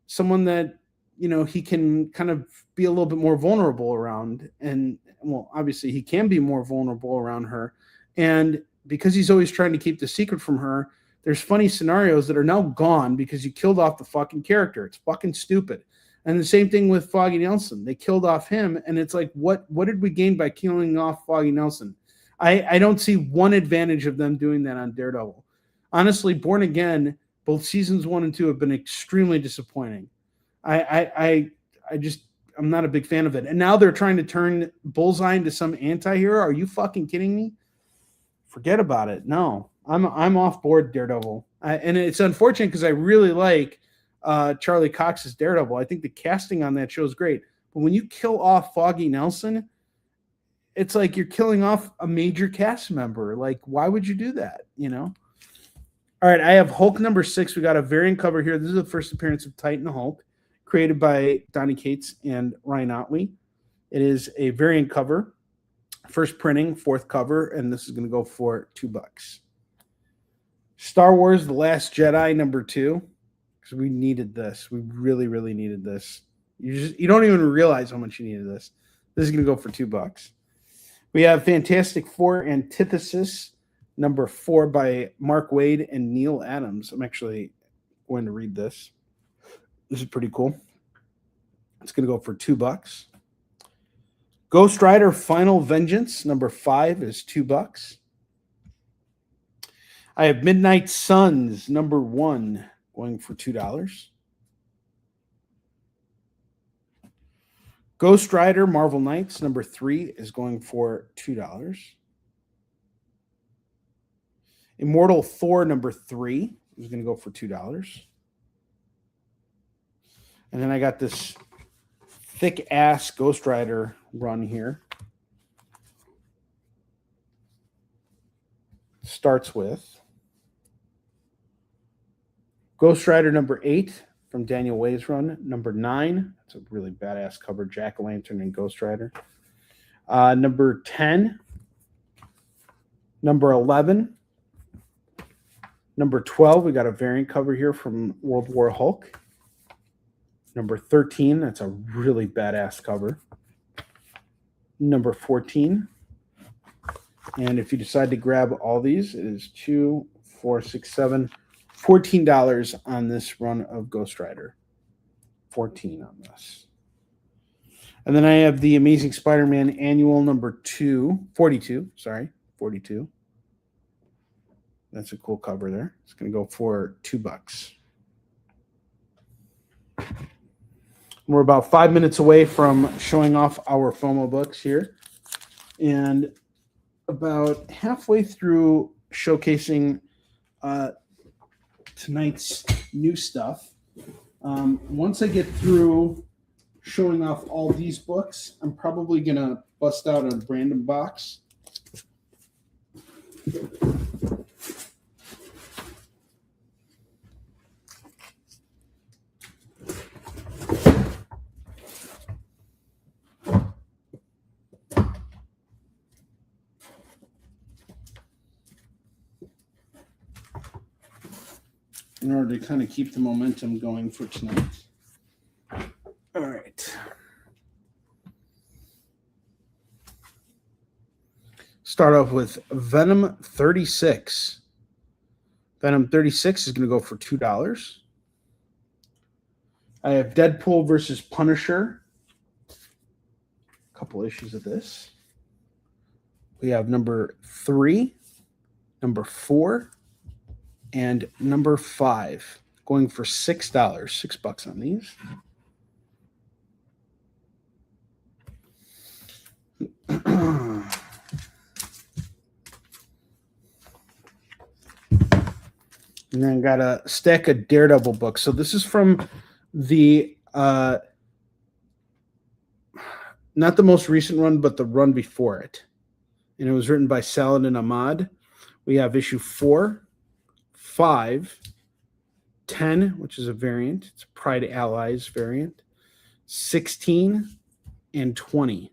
someone that, he can kind of be a little bit more vulnerable around. And well, obviously he can be more vulnerable around her. And because he's always trying to keep the secret from her, there's funny scenarios that are now gone because you killed off the fucking character. It's fucking stupid. And the same thing with Foggy Nelson. They killed off him, and it's like, what did we gain by killing off Foggy Nelson? I don't see one advantage of them doing that on Daredevil. Honestly, Born Again, both seasons 1 and 2 have been extremely disappointing. I'm not a big fan of it. And now they're trying to turn Bullseye into some anti-hero. Are you fucking kidding me? Forget about it. No, I'm off board Daredevil. And it's unfortunate because I really like Charlie Cox's Daredevil. I think the casting on that show is great. But when you kill off Foggy Nelson, it's like you're killing off a major cast member. Like, why would you do that? You know? All right, I have Hulk number 6. We got a variant cover here. This is the first appearance of Titan Hulk, created by Donny Cates and Ryan Ottley. It is a variant cover, first printing, 4th cover, and this is going to go for $2. Star Wars: The Last Jedi number 2, because we needed this. We really, really needed this. You don't even realize how much you needed this. This is going to go for $2. We have Fantastic Four Antithesis number 4 by Mark Waid and Neil Adams. I'm actually going to read this. This is pretty cool. It's going to go for $2. Ghost Rider Final Vengeance number 5 is $2. I have Midnight Suns number 1 going for $2. Ghost Rider Marvel Knights number 3 is going for $2. Immortal Thor number 3 is going to go for $2. And then I got this thick ass Ghost Rider run here. Starts with Ghost Rider number 8 from Daniel Way's run. Number 9, it's a really badass cover, Jack-o'-lantern and Ghost Rider. Number 10. Number 11. Number 12, we got a variant cover here from World War Hulk. Number 13, that's a really badass cover. Number 14. And if you decide to grab all these, it is $2, $4, $6, $7, $14 on this run of Ghost Rider. 14 on this. And then I have the Amazing Spider-Man Annual number 42. That's a cool cover there. It's going to go for $2. We're about 5 minutes away from showing off our FOMO books here. And about halfway through showcasing tonight's new stuff. Once I get through showing off all these books, I'm probably going to bust out a random box. In order to kind of keep the momentum going for tonight. All right. Start off with Venom 36. Venom 36 is going to go for $2. I have Deadpool versus Punisher. A couple issues of this. We have number 3, number 4, and number 5 going for $6. $6 on these. And then got a stack of Daredevil books. So this is from the not the most recent run, but the run before it. And it was written by Saladin Ahmad. We have issue 4, 5, 10, which is a variant. It's a Pride Allies variant. 16 and 20.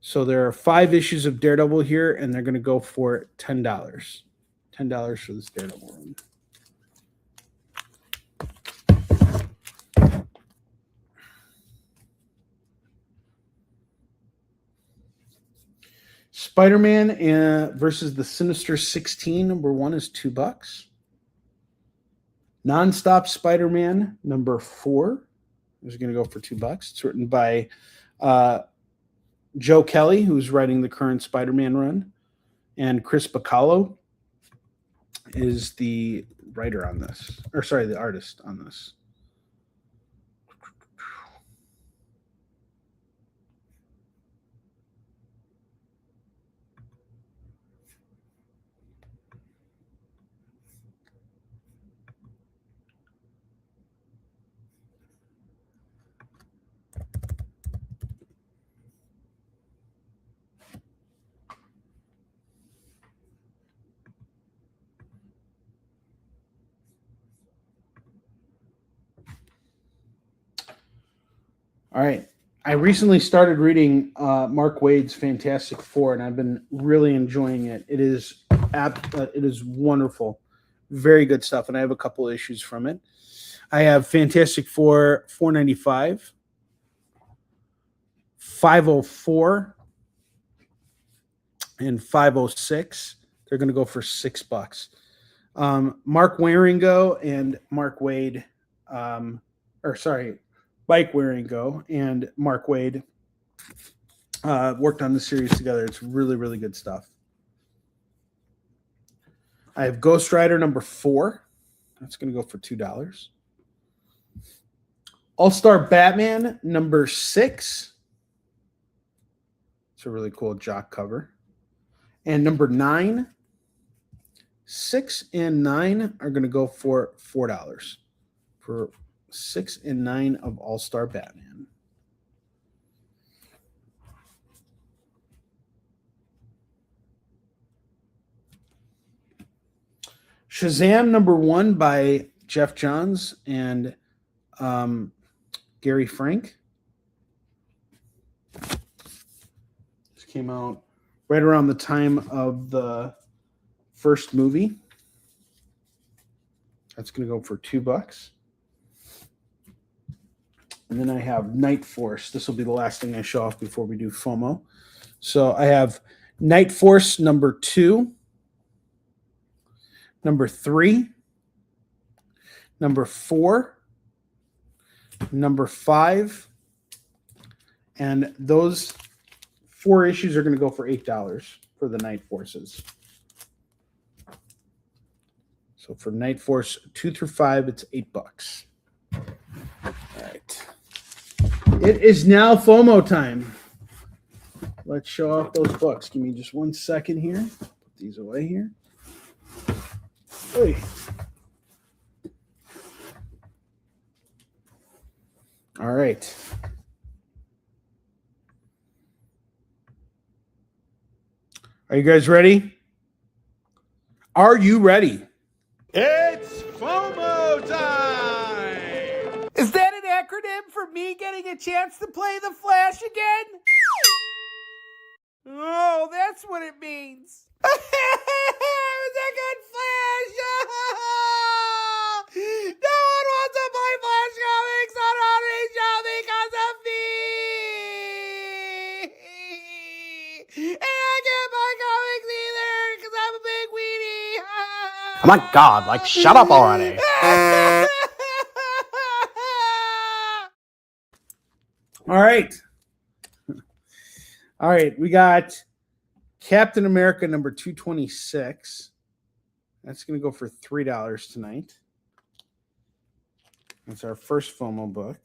So there are 5 issues of Daredevil here, and they're going to go for $10. $10 for this Daredevil run. Spider-Man versus the Sinister 16, number 1 is $2. Nonstop Spider-Man, number 4 is going to go for $2. It's written by Joe Kelly, who's writing the current Spider-Man run. And Chris Bacallo is the writer on this, or sorry, the artist on this. All right. I recently started reading Mark Waid's Fantastic Four, and I've been really enjoying it. It is wonderful, very good stuff, and I have a couple issues from it. I have Fantastic Four 495, 504, and 506. They're going to go for $6. Mark Waringo and Mark Waid, Mike Waringo and Mark Waid worked on the series together. It's really, really good stuff. I have Ghost Rider number 4. That's going to go for $2. All-Star Batman number 6. It's a really cool jock cover. And number 9. 6 and 9 are going to go for $4 for 6 and 9 of All-Star Batman. Shazam number 1 by Jeff Johns and Gary Frank. This came out right around the time of the first movie. That's going to go for $2. And then I have Night Force. This will be the last thing I show off before we do FOMO. So I have Night Force number 2, number 3, number 4, number 5, and those 4 issues are going to go for $8 for the Night Forces. So for Night Force 2 through 5, it's $8. All right. It is now FOMO time. Let's show off those books. Give me just 1 second here. Put these away here. Hey. All right. Are you guys ready? Are you ready? It's FOMO time! Is that an acronym for me getting a chance to play the Flash again? Oh, that's what it means. It was a good Flash! No one wants to play Flash comics on Onrie show because of me! And I can't buy comics either because I'm a big weenie! Oh my God, like, shut up already. All right. All right. We got Captain America number 226. That's going to go for $3 tonight. That's our first FOMO book.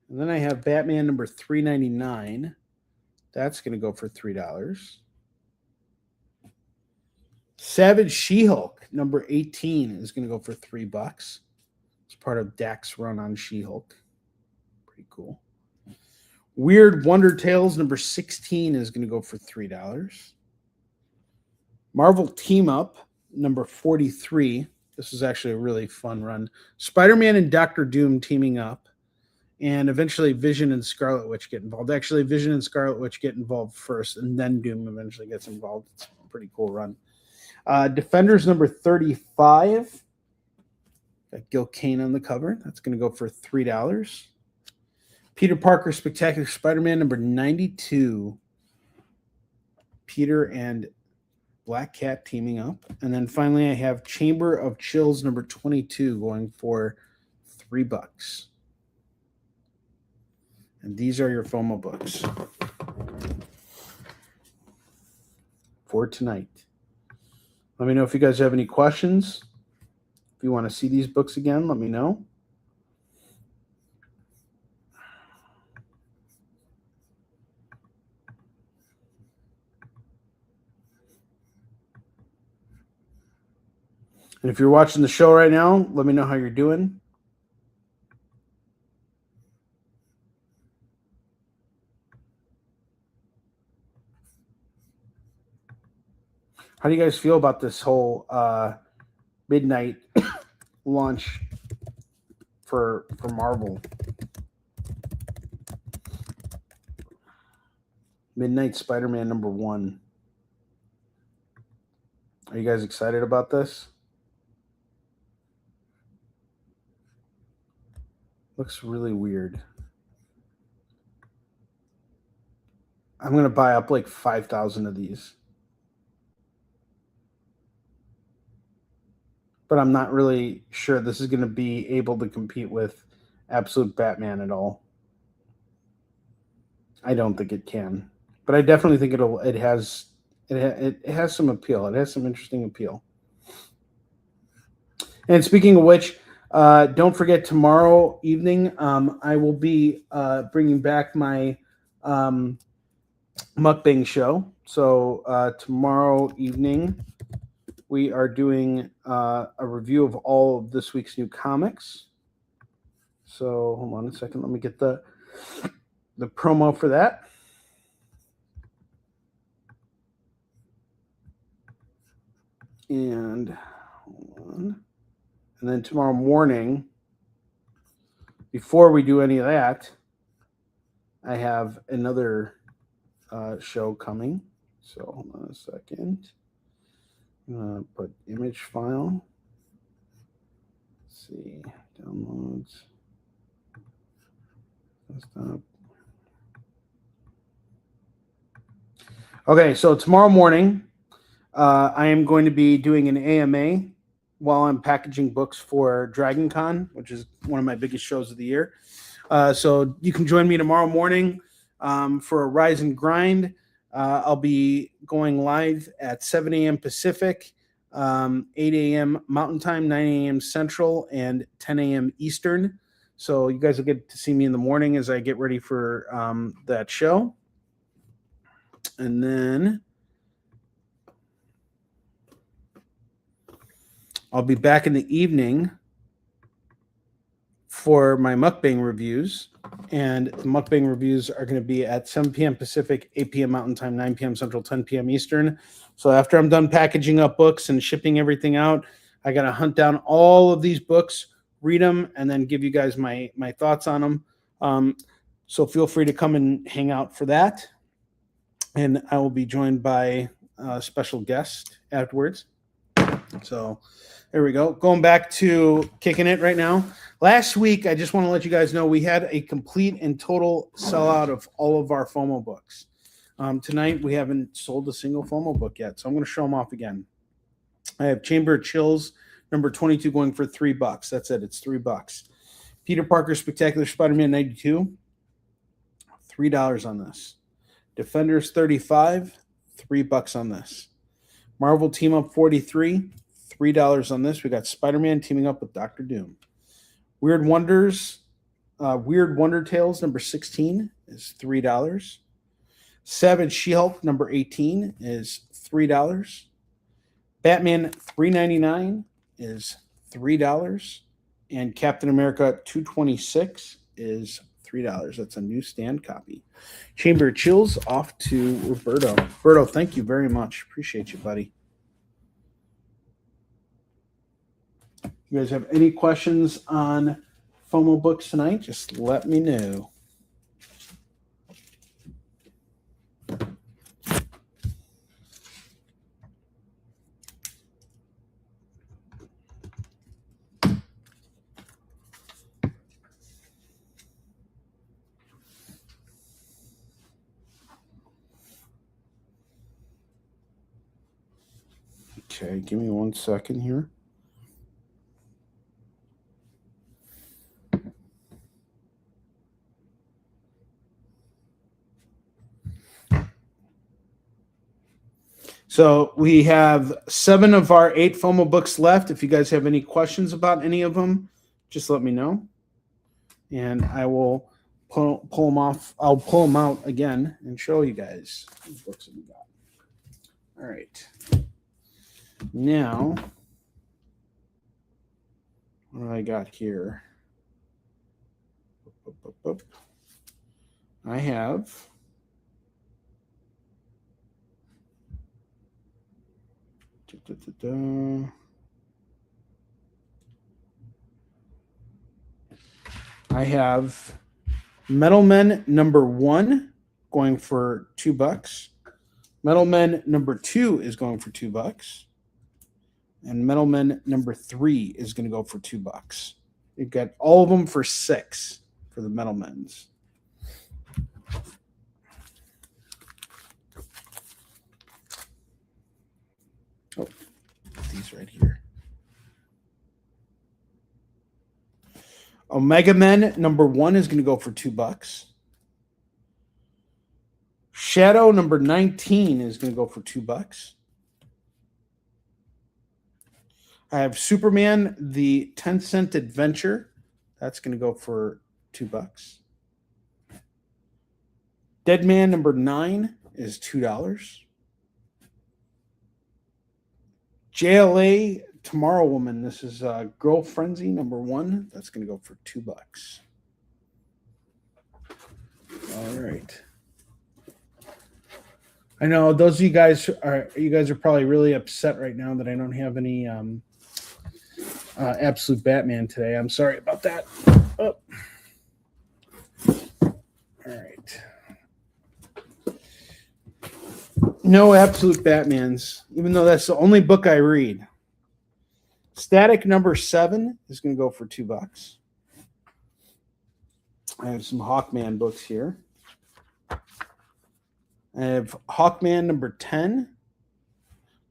And then I have Batman number 399. That's going to go for $3. Savage She-Hulk number 18 is going to go for $3. It's part of Dak's run on She-Hulk. Pretty cool. Weird Wonder Tales number 16 is going to go for $3. Marvel Team Up number 43. This is actually a really fun run. Spider-Man and Doctor Doom teaming up. And eventually Vision and Scarlet Witch get involved. Actually, Vision and Scarlet Witch get involved first, and then Doom eventually gets involved. It's a pretty cool run. Defenders number 35. Got Gil Kane on the cover. That's going to go for $3. Peter Parker Spectacular Spider-Man number 92. Peter and Black Cat teaming up. And then finally I have Chamber of Chills number 22 going for $3. And these are your FOMO books. for tonight. Let me know if you guys have any questions. If you want to see these books again, let me know. And if you're watching the show right now, let me know how you're doing. How do you guys feel about this whole midnight launch for Marvel? Midnight Spider-Man #1. Are you guys excited about this? Looks really weird. I'm going to buy up like 5,000 of these. But I'm not really sure this is going to be able to compete with Absolute Batman at all. I don't think it can. But I definitely think it has some appeal. It has some interesting appeal. And speaking of which, don't forget tomorrow evening, I will be bringing back my mukbang show. So tomorrow evening, we are doing a review of all of this week's new comics. So hold on a second. Let me get the promo for that. And hold on. And then tomorrow morning, before we do any of that, I have another show coming. So hold on a second. I'm going to put image file. Let's see. Downloads. Desktop. Okay, so tomorrow morning, I am going to be doing an AMA while I'm packaging books for Dragon Con, which is one of my biggest shows of the year. So you can join me tomorrow morning for a Rise and Grind. I'll be going live at 7 a.m. Pacific, 8 a.m. Mountain Time, 9 a.m. Central, and 10 a.m. Eastern. So you guys will get to see me in the morning as I get ready for that show. And then I'll be back in the evening for my mukbang reviews. And the mukbang reviews are going to be at 7 p.m. Pacific, 8 p.m. Mountain Time, 9 p.m. Central, 10 p.m. Eastern. So after I'm done packaging up books and shipping everything out, I got to hunt down all of these books, read them, and then give you guys my thoughts on them. So feel free to come and hang out for that. And I will be joined by a special guest afterwards. So there we go. Going back to Kicking It right now. Last week, I just want to let you guys know we had a complete and total sellout of all of our FOMO books. Tonight, we haven't sold a single FOMO book yet, so I'm going to show them off again. I have Chamber of Chills, #22, going for $3. That's it. It's $3. Peter Parker Spectacular Spider-Man 92, $3 on this. Defenders 35, $3 on this. Marvel Team Up 43, $3 on this. We got Spider-Man teaming up with Doctor Doom. Weird Wonder Tales #16 is $3. Savage She-Hulk #18 is $3. Batman 399 is $3. And Captain America 226 is $3. That's a newsstand copy. Chamber of Chills off to Roberto. Roberto, thank you very much. Appreciate you, buddy. You guys have any questions on FOMO books tonight? Just let me know. Okay, give me 1 second here. So we have 7 of our 8 FOMO books left. If you guys have any questions about any of them, just let me know. And I will pull them off. I'll pull them out again and show you guys what books that we got. All right. Now, what do I got here? I have Metal Men number 1 going for $2. Metal Men number 2 is going for $2. And Metal Men number 3 is going to go for $2. You've got all of them for $6 for the Metal Men's. Oh, these right here. Omega Men number 1 is going to go for $2. Shadow number 19 is going to go for $2. I have Superman, the 10-cent adventure. That's going to go for $2. Dead Man number 9 is $2. JLA Tomorrow Woman. This is Girl Frenzy number 1. That's going to go for $2. All right. I know those of you guys are probably really upset right now that I don't have any Absolute Batman today. I'm sorry about that. Oh. All right. No Absolute Batmans, even though that's the only book I read. Static number 7 is going to go for $2. I have some Hawkman books here. I have Hawkman number 10,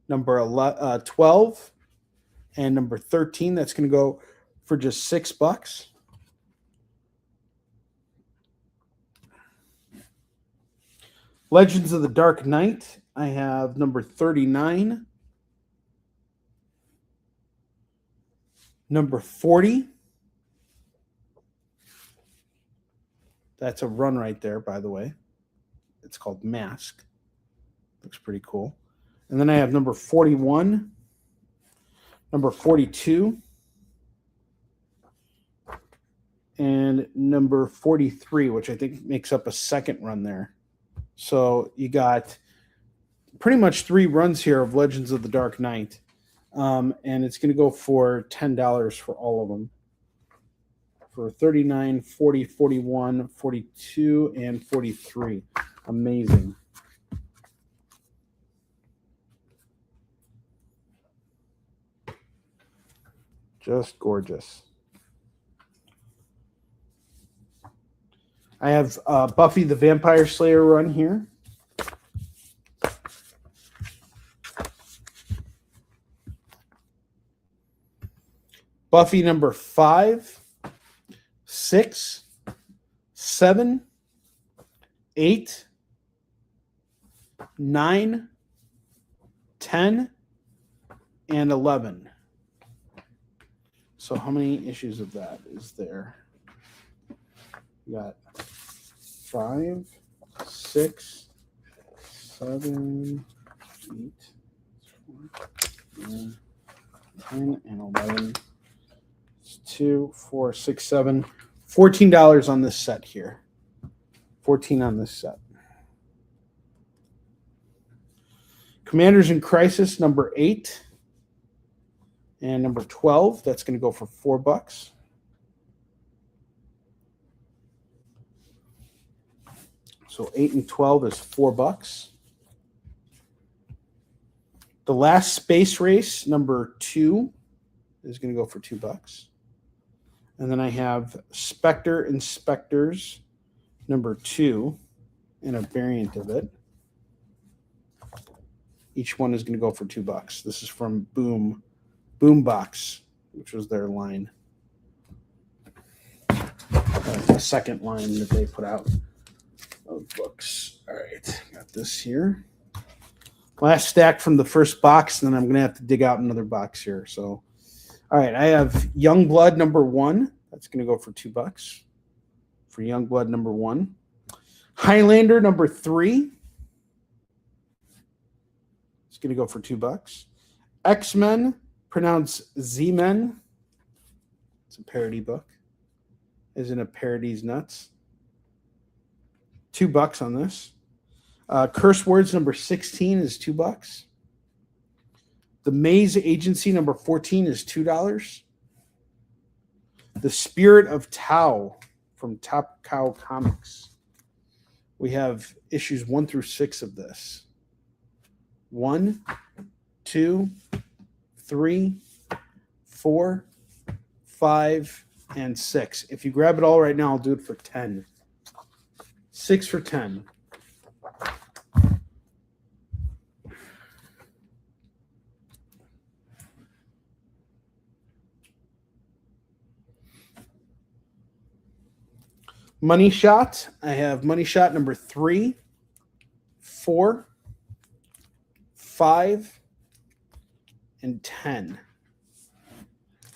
number 12, and number 13. That's going to go for just $6. Legends of the Dark Knight. I have number 39, number 40. That's a run right there, by the way. It's called Mask. Looks pretty cool. And then I have number 41, number 42, and number 43, which I think makes up a second run there. So you got pretty much 3 runs here of Legends of the Dark Knight. And it's going to go for $10 for all of them. For 39, 40, 41, 42, and 43. Amazing. Just gorgeous. I have Buffy the Vampire Slayer run here. Buffy number 5, 6, 7, 8, 9, 10, and 11. So how many issues of that is there? You got 5, 6, 7, 8, 9, 10, and 11. 2, 4, 6, 7. $14 on this set here. 14 on this set. Commanders in Crisis number 8 and number 12. That's going to go for $4. So 8 and 12 is $4. The Last Space Race number 2 is going to go for $2. And then I have Spectre Inspectors number 2 and a variant of it. Each one is going to go for $2. This is from Boombox, which was their line. The second line that they put out of books. All right, got this here. Last stack from the first box, and then I'm going to have to dig out another box here. So, all right, I have Young Blood number 1. That's going to go for $2 for Young Blood number 1. Highlander number 3. It's going to go for $2. X-Men, pronounced Z-Men. It's a parody book. Isn't it parodies nuts? $2 on this. Curse Words number 16 is $2. The Maze Agency number 14 is $2. The Spirit of Tao from Top Cow Comics. We have issues 1 through 6 of this. 1, 2, 3, 4, 5, and 6. If you grab it all right now, I'll do it for 10. 6 for 10. Money Shot. I have Money Shot number 3, 4, 5, and 10.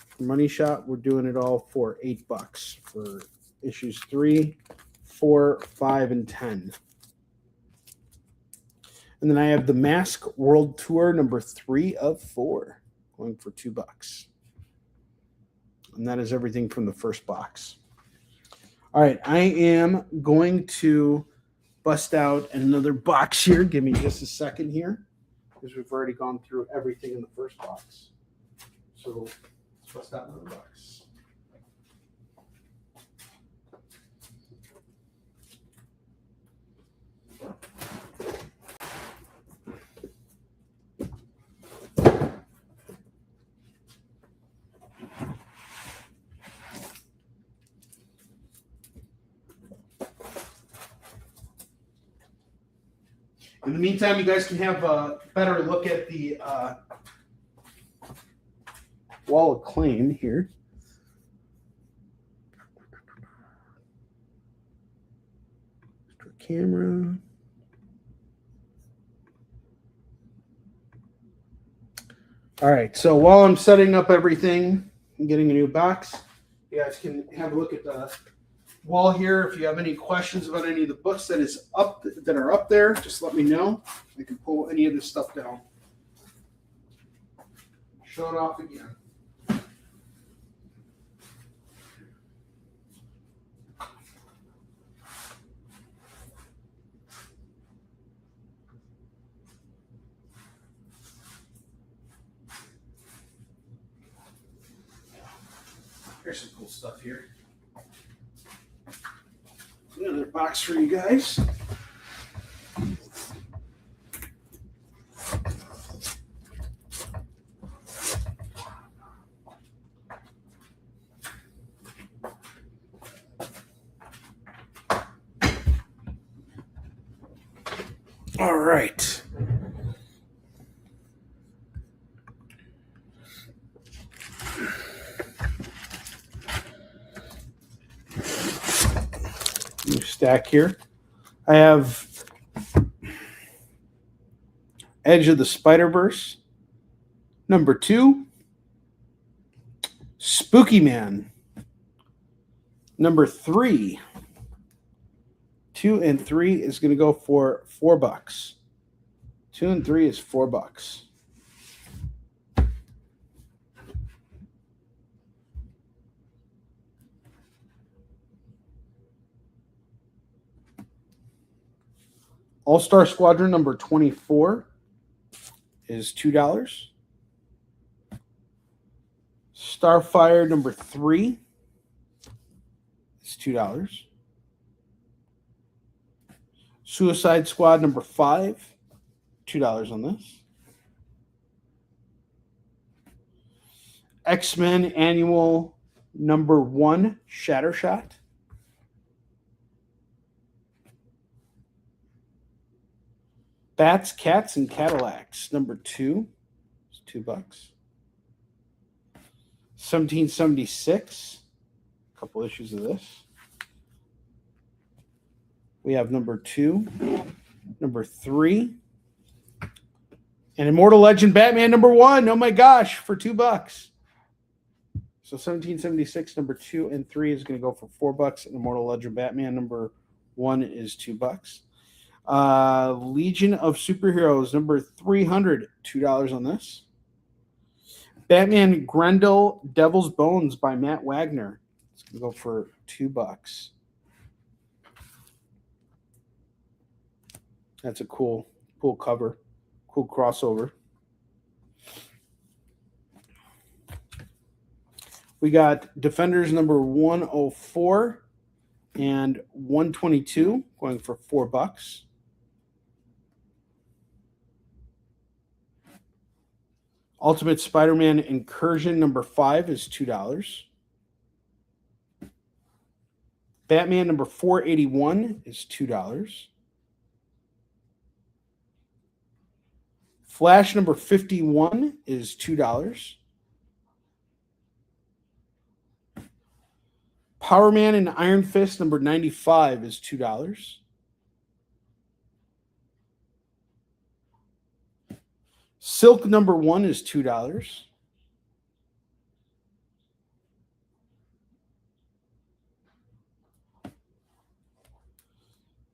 For Money Shot, we're doing it all for $8 for issues 3, 4, 5, and 10. And then I have the Mask World Tour number 3 of 4, going for $2. And that is everything from the first box. All right, I am going to bust out another box here. Give me just a second here, because we've already gone through everything in the first box. So let's bust out another box. In the meantime, you guys can have a better look at the Wall of Claim here. Camera. All right, so while I'm setting up everything and getting a new box, you guys can have a look at the wall here. If you have any questions about any of the books that are up there, just let me know. I can pull any of this stuff down. Show it off again. Here's some cool stuff here. Another box for you guys. All right. New stack here. I have Edge of the Spider-Verse, number 2. Spooky Man, number 3. 2 and 3 is going to go for $4. 2 and 3 is $4. All-Star Squadron number 24 is $2. Starfire number 3 is $2. Suicide Squad number 5, $2 on this. X-Men Annual number 1, Shattershot. Bats, Cats, and Cadillacs number 2 is $2. 1776, a couple issues of this. We have number 2, number 3, And Immortal Legend Batman number 1. Oh my gosh, for $2. So 1776 number 2 and 3 is going to go for $4, and Immortal Legend Batman number 1 is $2. Legion of Superheroes number 300, $2 on this. Batman Grendel Devil's Bones by Matt Wagner. It's going to go for $2. That's a cool cover, cool crossover. We got Defenders number 104 and 122 going for $4. Ultimate Spider-Man Incursion number 5 is $2. Batman number 481 is $2. Flash number 51 is $2. Power Man and Iron Fist number 95 is $2. Silk number 1 is $2.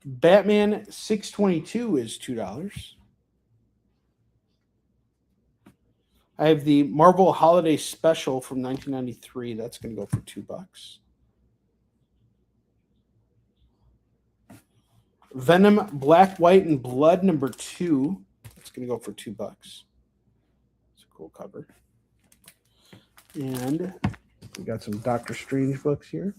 Batman 622 is $2. I have the Marvel Holiday Special from 1993. That's going to go for $2. Venom Black, White, and Blood number 2. That's going to go for $2. It's a cool cover. And we got some Doctor Strange books here.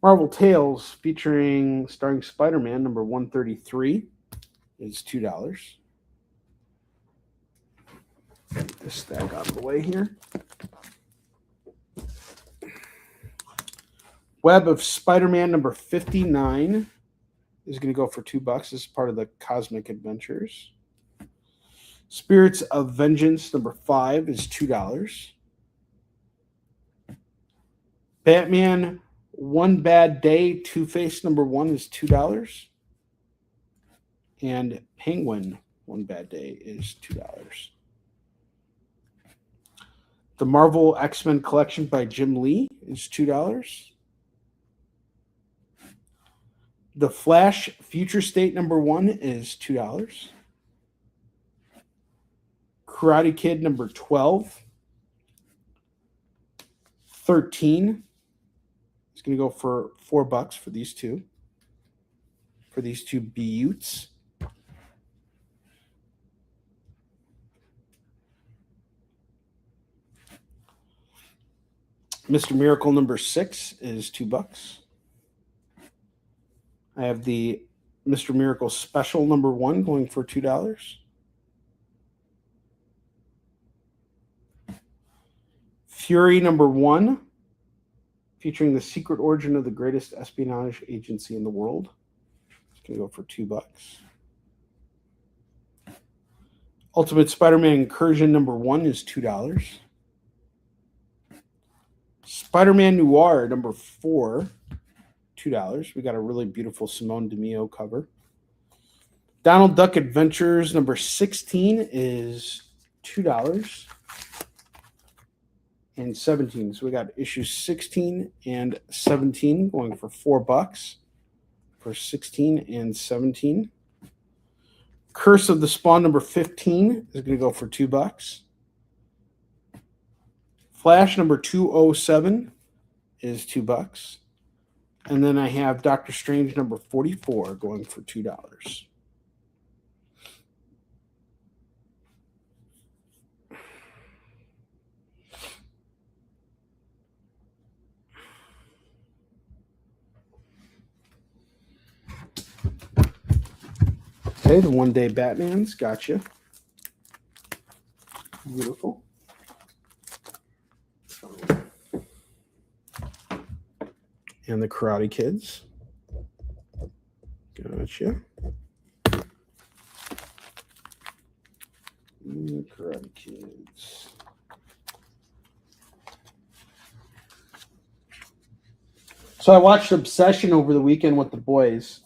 Marvel Tales starring Spider-Man number 133 is $2. Get this stack out of the way here. Web of Spider-Man number 59 is going to go for $2. This is part of the Cosmic Adventures. Spirits of Vengeance number 5 is $2. Batman One Bad Day Two-Face number 1 is $2. And Penguin One Bad Day is $2. The Marvel X-Men Collection by Jim Lee is $2. The Flash Future State number 1 is $2. Karate Kid number 12. 13 is going to go for $4 for these two. For these two beauts. Mr. Miracle number 6 is $2. I have the Mr. Miracle Special number 1 going for $2. Fury number 1, featuring the secret origin of the greatest espionage agency in the world. It's going to go for $2. Ultimate Spider-Man Incursion number 1 is $2. Spider-Man Noir number 4, $2. We got a really beautiful Simone DeMeo cover. Donald Duck Adventures number 16 is $2. And 17. So we got issues 16 and 17 going for $4 for 16 and 17. Curse of the Spawn number 15 is going to go for $2. Flash number 207 is $2. And then I have Doctor Strange number 44 going for $2. Okay, the One Day Batman's gotcha. Beautiful. And the Karate Kids. Gotcha. And the Karate Kids. So I watched Obsession over the weekend with the boys.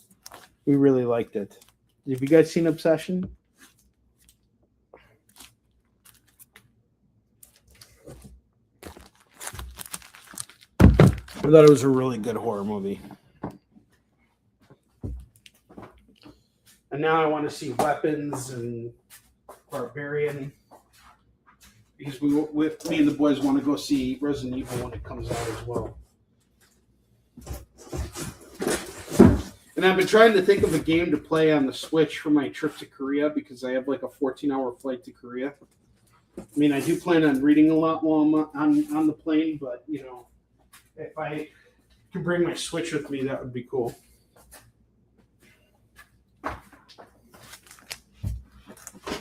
We really liked it. Have you guys seen Obsession? I thought it was a really good horror movie. And now I want to see Weapons and Barbarian. Because with me and the boys want to go see Resident Evil when it comes out as well. And I've been trying to think of a game to play on the Switch for my trip to Korea because I have like a 14-hour flight to Korea. I mean, I do plan on reading a lot while I'm on the plane, but, you know, if I can bring my Switch with me, that would be cool. All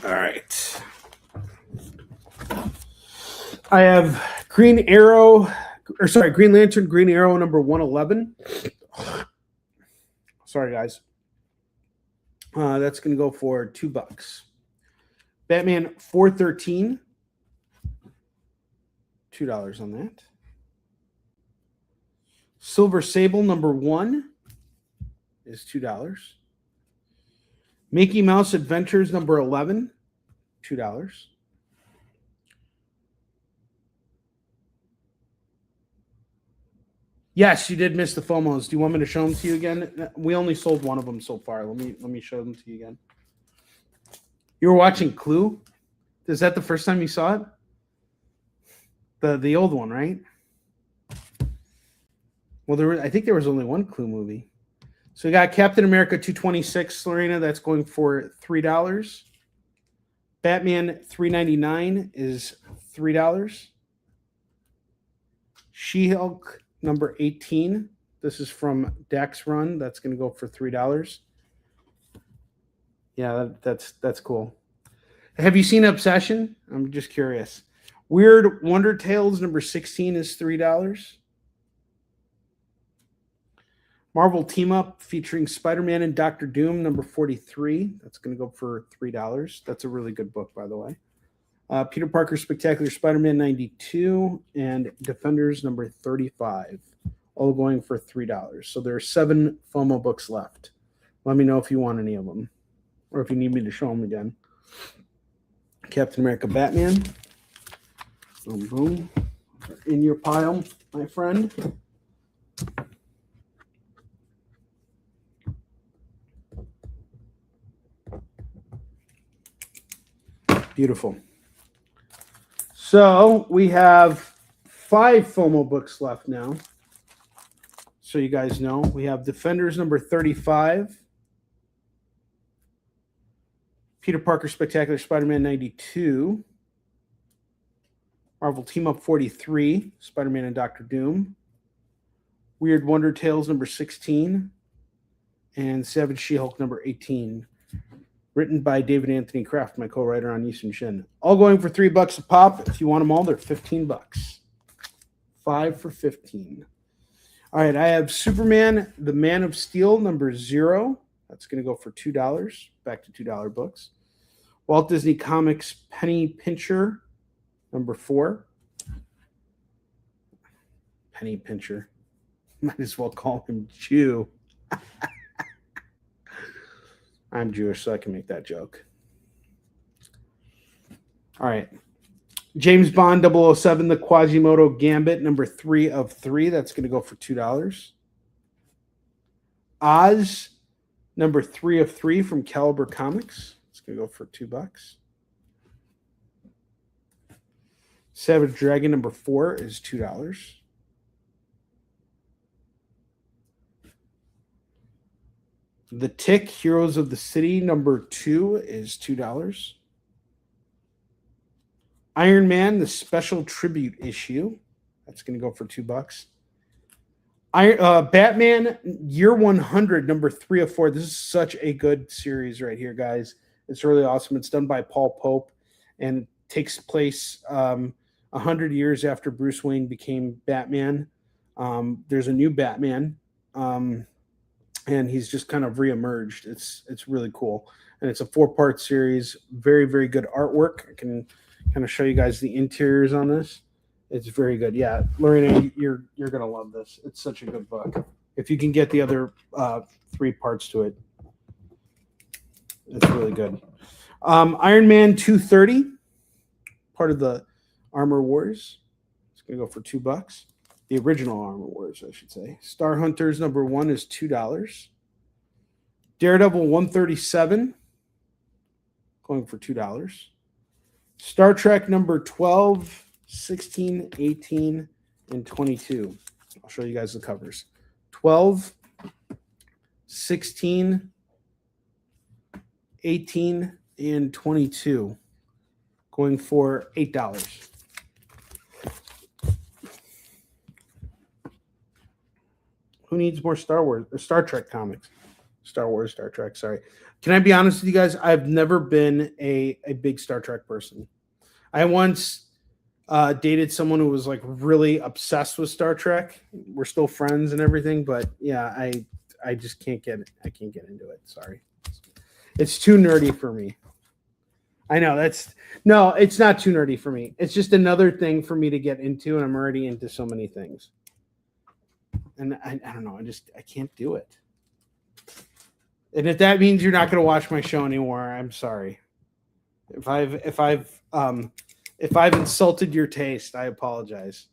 right. I have Green Lantern, Green Arrow number 111. Sorry, guys. That's going to go for $2. Batman 413. $2 on that. Silver Sable number 1 is $2. Mickey Mouse Adventures number 11, $2. Yes, you did miss the FOMOs. Do you want me to show them to you again? We only sold one of them so far. Let me show them to you again. You were watching Clue? Is that the first time you saw it? The old one, right? Well, I think there was only one Clue movie. So we got Captain America 226, Lorena. That's going for $3. Batman 399 is $3. She-Hulk number 18. This is from Dax Run. That's going to go for $3. Yeah, that's cool. Have you seen Obsession? I'm just curious. Weird Wonder Tales number 16 is $3. Marvel Team Up featuring Spider-Man and Doctor Doom number 43. That's going to go for $3. That's a really good book, by the way. Peter Parker Spectacular Spider-Man 92 and Defenders number 35, all going for $3. So there are 7 FOMO books left. Let me know if you want any of them or if you need me to show them again. Captain America Batman. Boom, boom. In your pile, my friend. Beautiful. So we have 5 FOMO books left now. So you guys know. We have Defenders number 35. Peter Parker Spectacular Spider-Man 92. Marvel Team Up 43. Spider-Man and Doctor Doom. Weird Wonder Tales number 16. And Savage She-Hulk number 18. Written by David Anthony Kraft, my co-writer on Eastern Shin. All going for $3 a pop. If you want them all, they're $15. 5 for $15. All right, I have Superman, the Man of Steel, number 0. That's going to go for $2. Back to $2 books. Walt Disney Comics, Penny Pincher, number 4. Penny Pincher. Might as well call him Jew. I'm Jewish, so I can make that joke. All right. James Bond 007, the Quasimodo Gambit, number 3 of 3. That's going to go for $2. Oz, number 3 of 3 from Caliber Comics. It's going to go for $2. Savage Dragon, number 4 is $2. The Tick, Heroes of the City, number 2 is $2. Iron Man, the special tribute issue. That's going to go for $2. Batman, Year 100, number 3 of 4. This is such a good series right here, guys. It's really awesome. It's done by Paul Pope and takes place 100 years after Bruce Wayne became Batman. There's a new Batman. And he's just kind of reemerged. It's really cool. And it's a 4-part series. Very, very good artwork. I can kind of show you guys the interiors on this. It's very good. Yeah, Lorena, you're gonna love this. It's such a good book. If you can get the other 3 parts to it, it's really good. Iron Man 230, part of the Armor Wars. It's gonna go for $2. The original Armor Wars, I should say. Star Hunters #1 is $2. Daredevil 137, going for $2. Star Trek number 12, 16, 18, and 22. I'll show you guys the covers. 12, 16, 18, and 22. Going for $8. Who needs more Star Wars or Star Trek comics? Star Wars, Star Trek, sorry. Can I be honest with you guys? I've never been a big Star Trek person. I once dated someone who was like really obsessed with Star Trek. We're still friends and everything, but yeah, I just can't get it. I can't get into it. Sorry. It's too nerdy for me. I know it's not too nerdy for me. It's just another thing for me to get into, and I'm already into so many things. And I don't know. I can't do it. And if that means you're not going to watch my show anymore, I'm sorry. If I've insulted your taste, I apologize.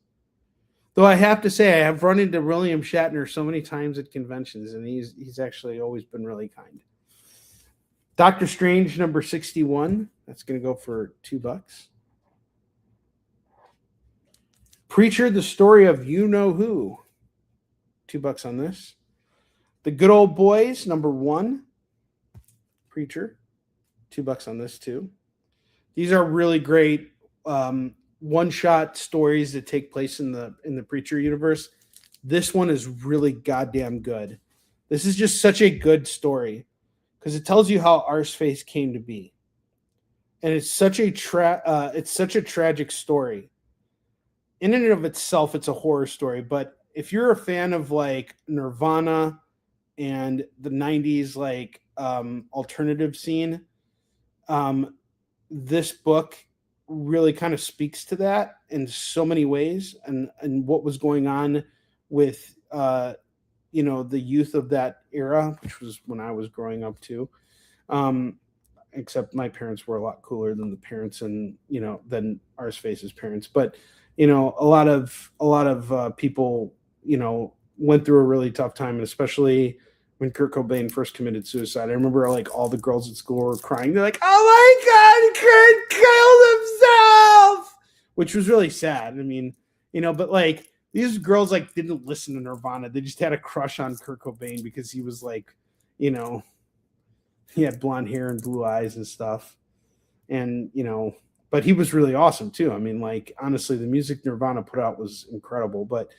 Though I have to say, I have run into William Shatner so many times at conventions, and he's actually always been really kind. Doctor Strange number 61. That's going to go for $2. Preacher, the story of you know who. $2 on this. The Good Old Boys #1. Preacher. $2 on this too. These are really great one-shot stories that take place in the Preacher universe. This one is really goddamn good. This is just such a good story because it tells you how Arseface came to be, and it's such a tragic story. In and of itself, it's a horror story. But if you're a fan of like Nirvana and the 90s like alternative scene, this book really kind of speaks to that in so many ways, and what was going on with the youth of that era, which was when I was growing up too. Except my parents were a lot cooler than the parents than Arseface's parents. But a lot of people went through a really tough time, and especially when Kurt Cobain first committed suicide. I remember like all the girls at school were crying. They're like, "Oh my God, Kurt killed himself," which was really sad. I mean, but like these girls like didn't listen to Nirvana. They just had a crush on Kurt Cobain because he was like, he had blonde hair and blue eyes and stuff. And, but he was really awesome too. I mean, like, honestly, the music Nirvana put out was incredible, but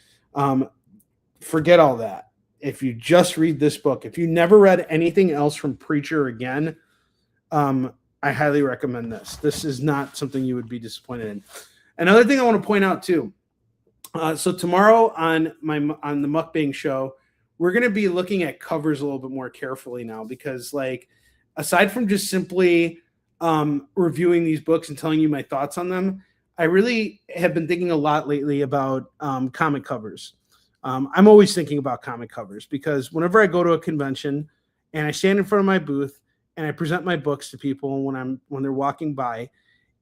forget all that. If you just read this book, if you never read anything else from Preacher again, I highly recommend this. This is not something you would be disappointed in. Another thing I want to point out too. So tomorrow on the Mukbang show, we're going to be looking at covers a little bit more carefully now, because like, aside from just simply reviewing these books and telling you my thoughts on them, I really have been thinking a lot lately about comic covers. I'm always thinking about comic covers because whenever I go to a convention and I stand in front of my booth and I present my books to people when they're walking by,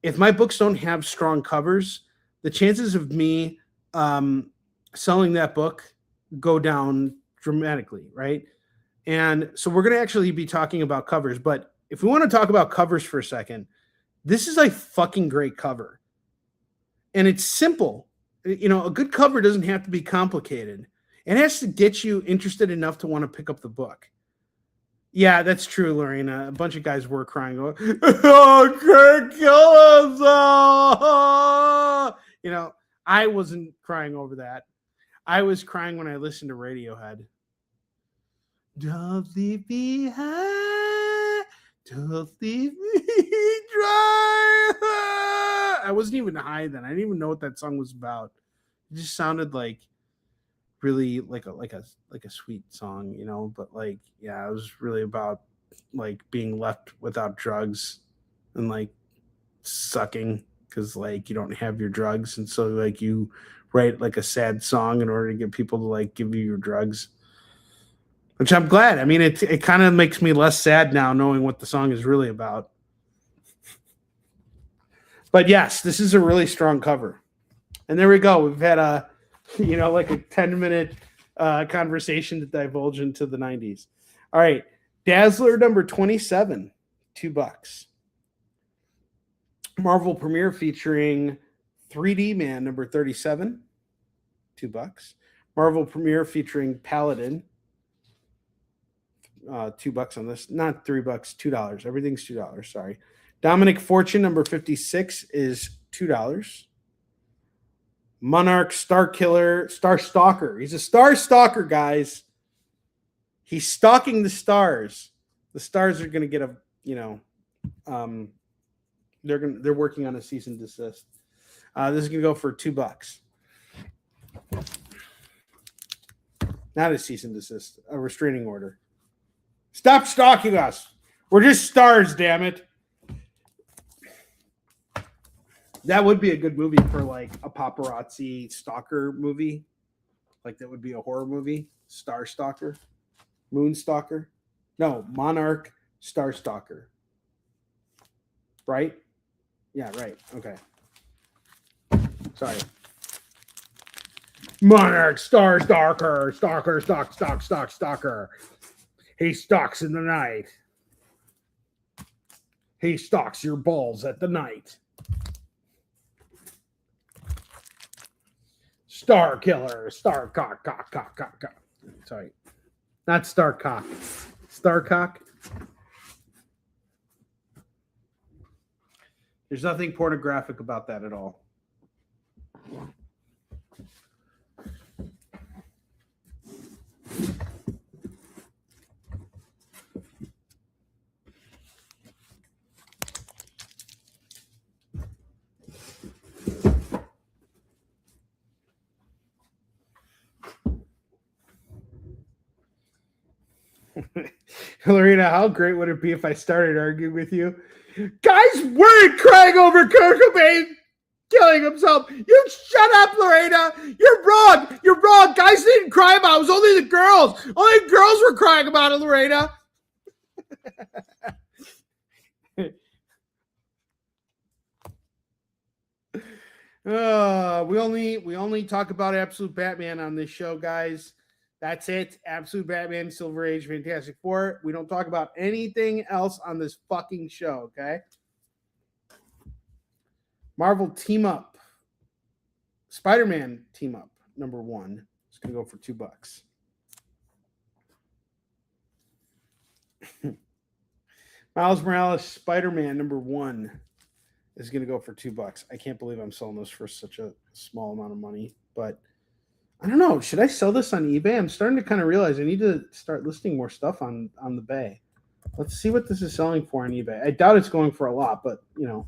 if my books don't have strong covers, the chances of me selling that book go down dramatically, right? And so we're going to actually be talking about covers, but if we want to talk about covers for a second, this is a fucking great cover. And it's simple. A good cover doesn't have to be complicated. It has to get you interested enough to want to pick up the book. Yeah, that's true, Lorena. A bunch of guys were crying. Oh, Kurt kill us! I wasn't crying over that. I was crying when I listened to Radiohead. Don't leave me high, don't leave me dry. I wasn't even high then. I didn't even know what that song was about. It just sounded like really like a sweet song, but like, yeah, it was really about like being left without drugs and like sucking because like you don't have your drugs, and so like you write like a sad song in order to get people to like give you your drugs. Which I'm glad. I mean, it kind of makes me less sad now knowing what the song is really about. But yes, this is a really strong cover. And there we go. We've had a, like a 10-minute conversation to divulge into the 90s. All right. Dazzler number 27, $2. Marvel Premiere featuring 3D Man number 37, $2. Marvel Premiere featuring Paladin, $2 on this. Not $3, $2. Everything's $2. Sorry. Dominic Fortune number 56 is $2. Monarch Star Killer, Star Stalker. He's a Star Stalker, guys. He's stalking the stars. The stars are going to get they're working on a cease and desist. This is going to go for $2. Not a cease and desist, a restraining order. Stop stalking us. We're just stars, damn it. That would be a good movie for like a paparazzi stalker movie. Like that would be a horror movie. Star Stalker. Moon Stalker. No, Monarch Star Stalker. Right? Yeah, right. Okay. Sorry. Monarch Star Stalker. Stalker. He stalks in the night. He stalks your balls at the night. Star Killer, Star Cock. Sorry. Not Star Cock. Star Cock. There's nothing pornographic about that at all. Lorena, how great would it be if I started arguing with you? Guys weren't crying over Kurt Cobain killing himself. You shut up, Lorena. You're wrong. You're wrong. Guys didn't cry about it. It was only the girls. Only girls were crying about it, Lorena. We only talk about Absolute Batman on this show, guys. That's it. Absolute Batman, Silver Age, Fantastic Four. We don't talk about anything else on this fucking show, okay? Marvel Team Up. Spider-Man Team Up, number 1. It's going to go for $2. Miles Morales Spider-Man number 1 is going to go for $2. I can't believe I'm selling this for such a small amount of money, but I don't know. Should I sell this on eBay? I'm starting to kind of realize I need to start listing more stuff on the Bay. Let's see what this is selling for on eBay. I doubt it's going for a lot, but you know.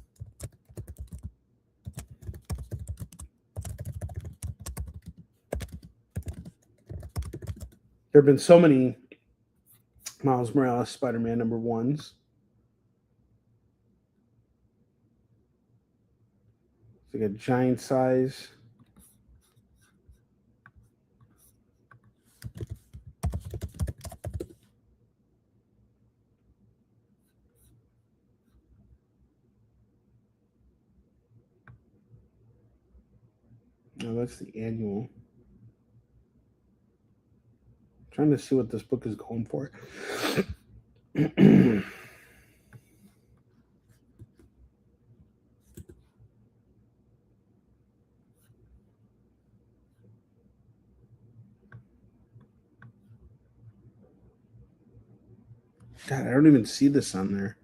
There have been so many Miles Morales Spider-Man number 1s. It's like a giant size. Oh, that's the annual. I'm trying to see what this book is going for. God, I don't even see this on there.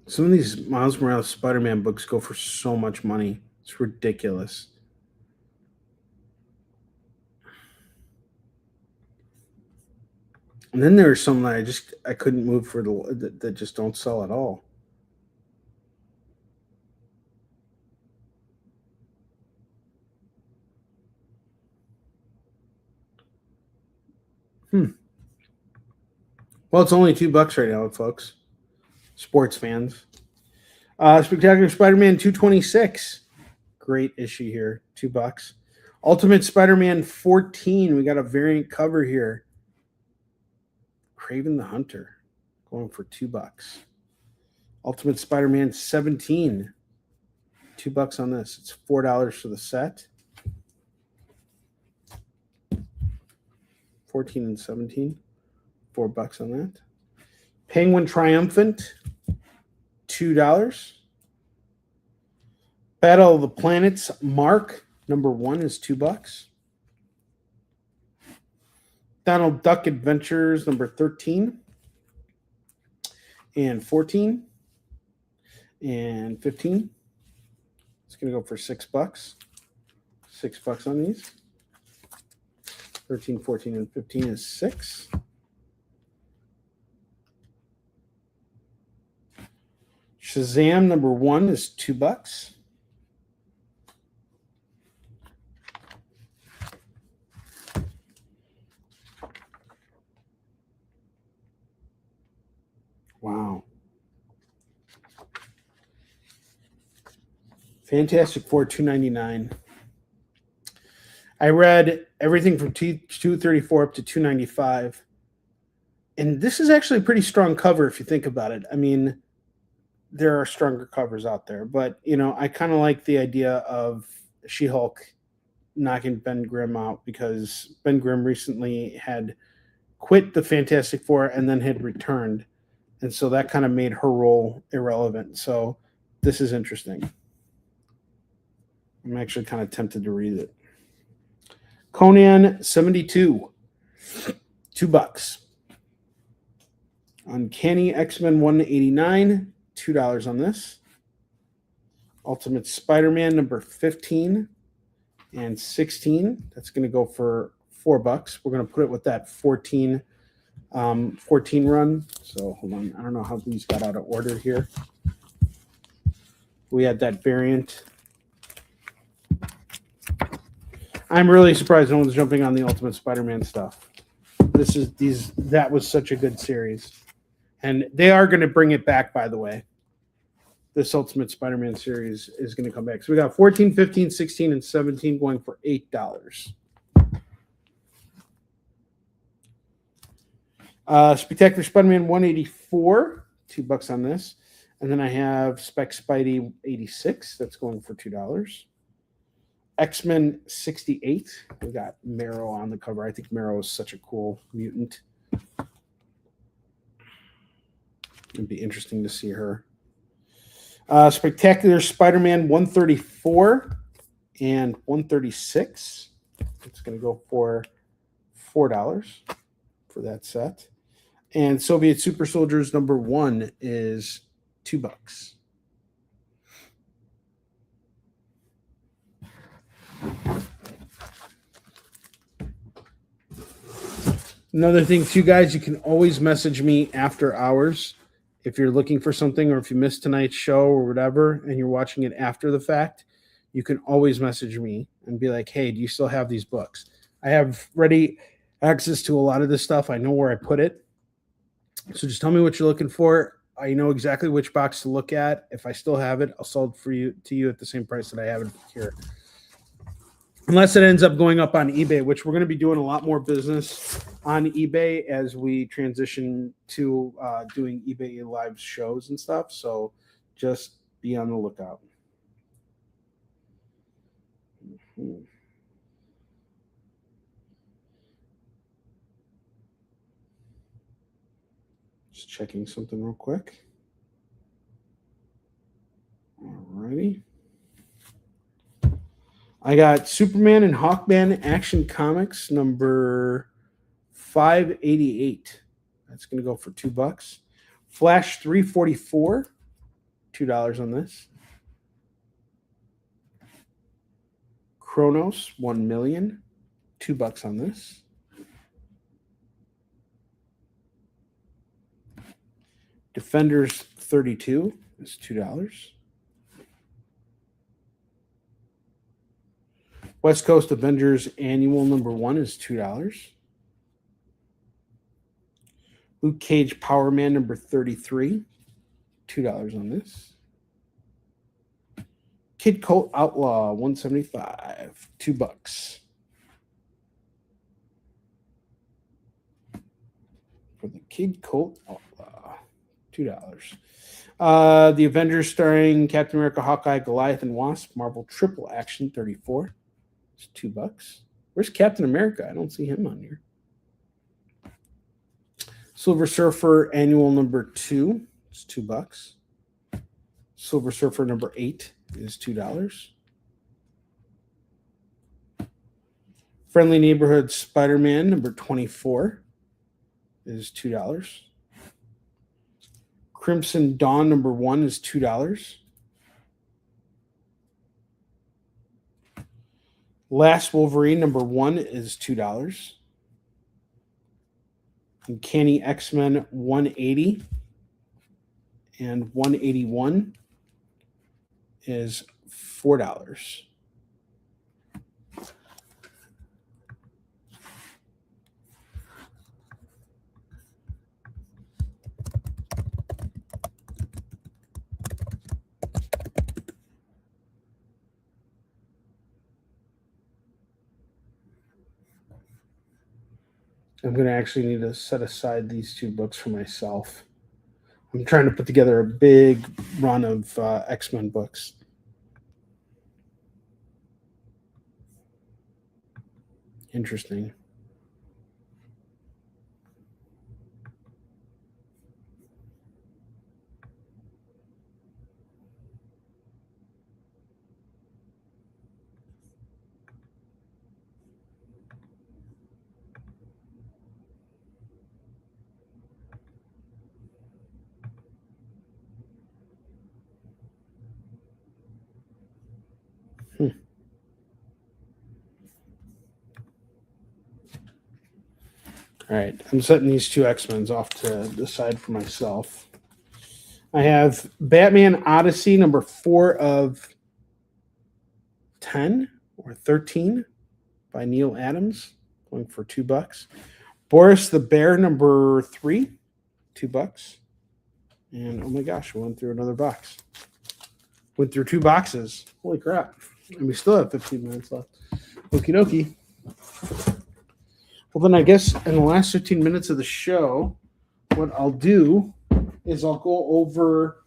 Some of these Miles Morales Spider-Man books go for so much money. It's ridiculous. And then there are some that I couldn't move for that just don't sell at all. Well, it's only $2 right now, folks. Sports fans. Spectacular Spider-Man 226. Great issue here. $2. Ultimate Spider-Man 14. We got a variant cover here. Kraven the Hunter. Going for $2. Ultimate Spider-Man 17. $2 on this. It's $4 for the set. 14 and 17. $4 on that. Penguin Triumphant. $2. Battle of the Planets Mark number 1 is $2. Donald Duck Adventures number 13 and 14 and 15. It's going to go for $6. $6 on these. 13, 14, and 15 is $6. Shazam number 1 is $2. Wow. Fantastic Four, $2.99. I read everything from 234 up to 295. And this is actually a pretty strong cover if you think about it. I mean, there are stronger covers out there, but I kind of like the idea of She-Hulk knocking Ben Grimm out, because Ben Grimm recently had quit the Fantastic Four and then had returned. And so that kind of made her role irrelevant. So this is interesting. I'm actually kind of tempted to read it. Conan 72. $2. Uncanny X-Men 189. $2 on this. Ultimate Spider-Man number 15 and 16. That's going to go for $4. We're going to put it with that 14 run. So hold on. I don't know how these got out of order here. We had that variant. I'm really surprised no one's jumping on the Ultimate Spider-Man stuff. That was such a good series. And they are going to bring it back, by the way. This Ultimate Spider-Man series is going to come back. So we got 14, 15, 16, and 17 going for $8. Spectacular Spider-Man 184, $2 on this. And then I have Spec Spidey 86, that's going for $2. X-Men 68, we got Marrow on the cover. I think Marrow is such a cool mutant. It'd be interesting to see her. Spectacular Spider-Man 134 and 136. It's going to go for $4 for that set. And Soviet Super Soldiers number 1 is $2. Another thing too, guys, you can always message me after hours if you're looking for something, or if you missed tonight's show or whatever and you're watching it after the fact. You can always message me and be like, hey, do you still have these books? I have ready access to a lot of this stuff. I know where I put it. So just tell me what you're looking for. I know exactly which box to look at. If I still have it, I'll sell it to you at the same price that I have it here. Unless it ends up going up on eBay, which we're going to be doing a lot more business on eBay as we transition to doing eBay live shows and stuff. So just be on the lookout. Just checking something real quick. All righty. I got Superman and Hawkman Action Comics number 588. That's going to go for $2. Flash 344, $2 on this. Chronos 1 million, $2 on this. Defenders 32 is $2. West Coast Avengers Annual number 1 is $2. Luke Cage Power Man number 33, $2 on this. Kid Colt Outlaw 175, $2. For the Kid Colt Outlaw, $2. The Avengers starring Captain America, Hawkeye, Goliath, and Wasp, Marvel Triple Action 34. It's $2. Where's Captain America? I don't see him on here. Silver Surfer Annual number 2. It's $2. Silver Surfer number 8 is $2. Friendly Neighborhood Spider-Man number 24 is $2. Crimson Dawn number 1 is $2. Last Wolverine number 1 is $2. Uncanny X-Men 180 and 181 is $4. I'm going to actually need to set aside these 2 books for myself. I'm trying to put together a big run of X-Men books. Interesting. All right, I'm setting these 2 X-Men's off to the side for myself. I have Batman Odyssey number 4 of 10 or 13 by Neil Adams, going for $2. Boris the Bear number 3, $2. And oh my gosh, we went through another box. Went through 2 boxes. Holy crap. And we still have 15 minutes left. Okie dokie. Well, then I guess in the last 15 minutes of the show, what I'll do is I'll go over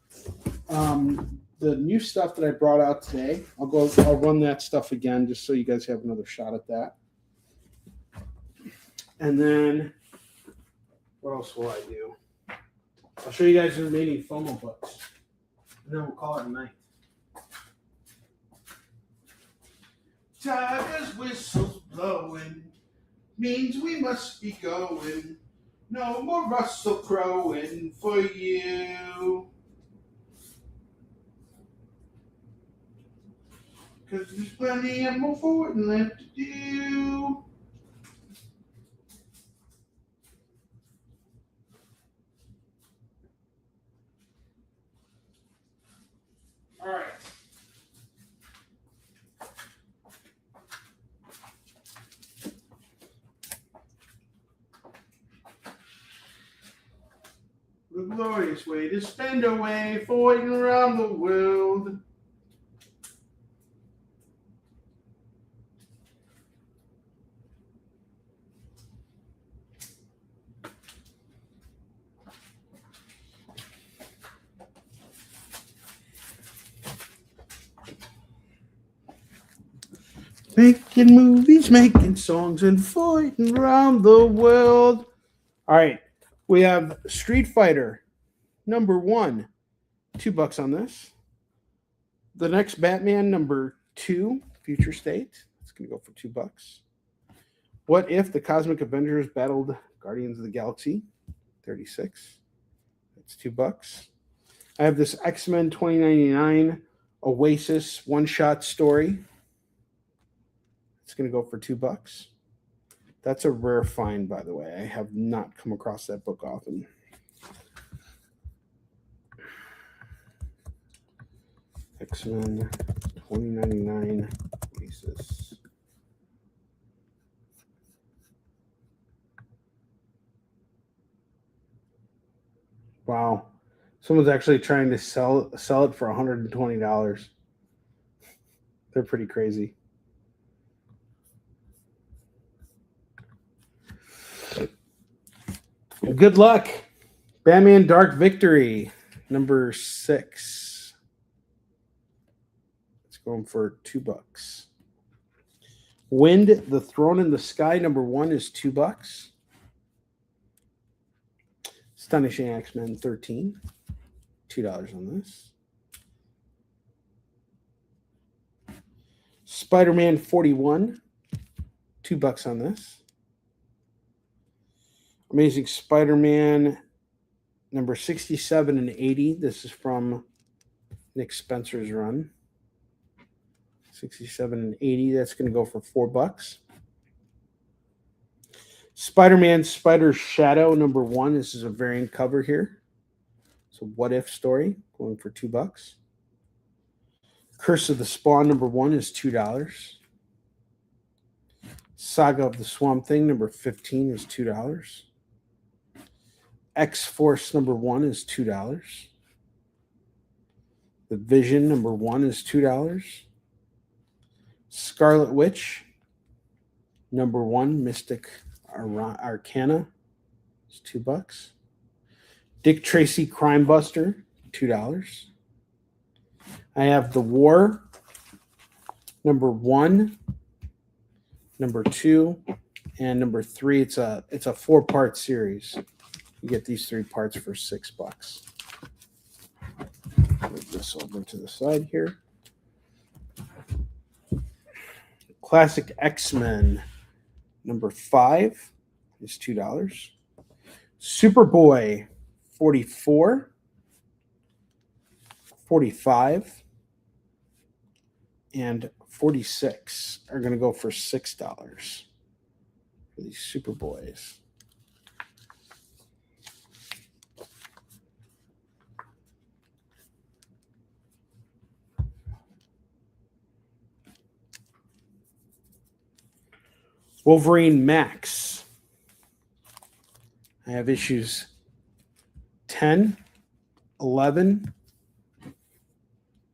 the new stuff that I brought out today. I'll run that stuff again just so you guys have another shot at that. And then what else will I do? I'll show you guys the remaining FOMO books. And then we'll call it a night. Tiger's whistles blowing means we must be going. No more Russell crowing for you. 'Cause there's plenty of more forward left to do. All right. The glorious way to spend away, floating around the world. Making movies, making songs, and floating around the world. All right. We have Street Fighter number 1, $2 on this. The next Batman number 2, Future State. It's going to go for $2. What If the Cosmic Avengers Battled Guardians of the Galaxy? 36. That's $2. I have this X-Men 2099 Oasis one-shot story. It's going to go for $2. That's a rare find, by the way. I have not come across that book often. X-Men 2099 Oasis. Wow. Someone's actually trying to sell it for $120. They're pretty crazy. Good luck. Batman Dark Victory, number 6. It's going for $2. Wind, The Throne in the Sky, number 1 is $2. Astonishing X-Men 13, $2 on this. Spider-Man 41, $2 on this. Amazing Spider-Man number 67 and 80. This is from Nick Spencer's run. 67 and 80. That's going to go for $4. Spider-Man Spider Shadow number 1. This is a variant cover here. It's a what if story going for $2. Curse of the Spawn number 1 is $2. Saga of the Swamp Thing number 15 is $2. X-Force number 1 is $2. The Vision number 1 is $2. Scarlet Witch number 1, Mystic Arcana, is $2. Dick Tracy Crime Buster, $2. I have The War number 1, number 2, and number 3. It's a 4-part series. You get these 3 parts for $6. Move this over to the side here. Classic X-Men number 5 is $2. Superboy 44, 45, and 46 are going to go for $6 for these Superboys. Wolverine Max. I have issues 10, 11,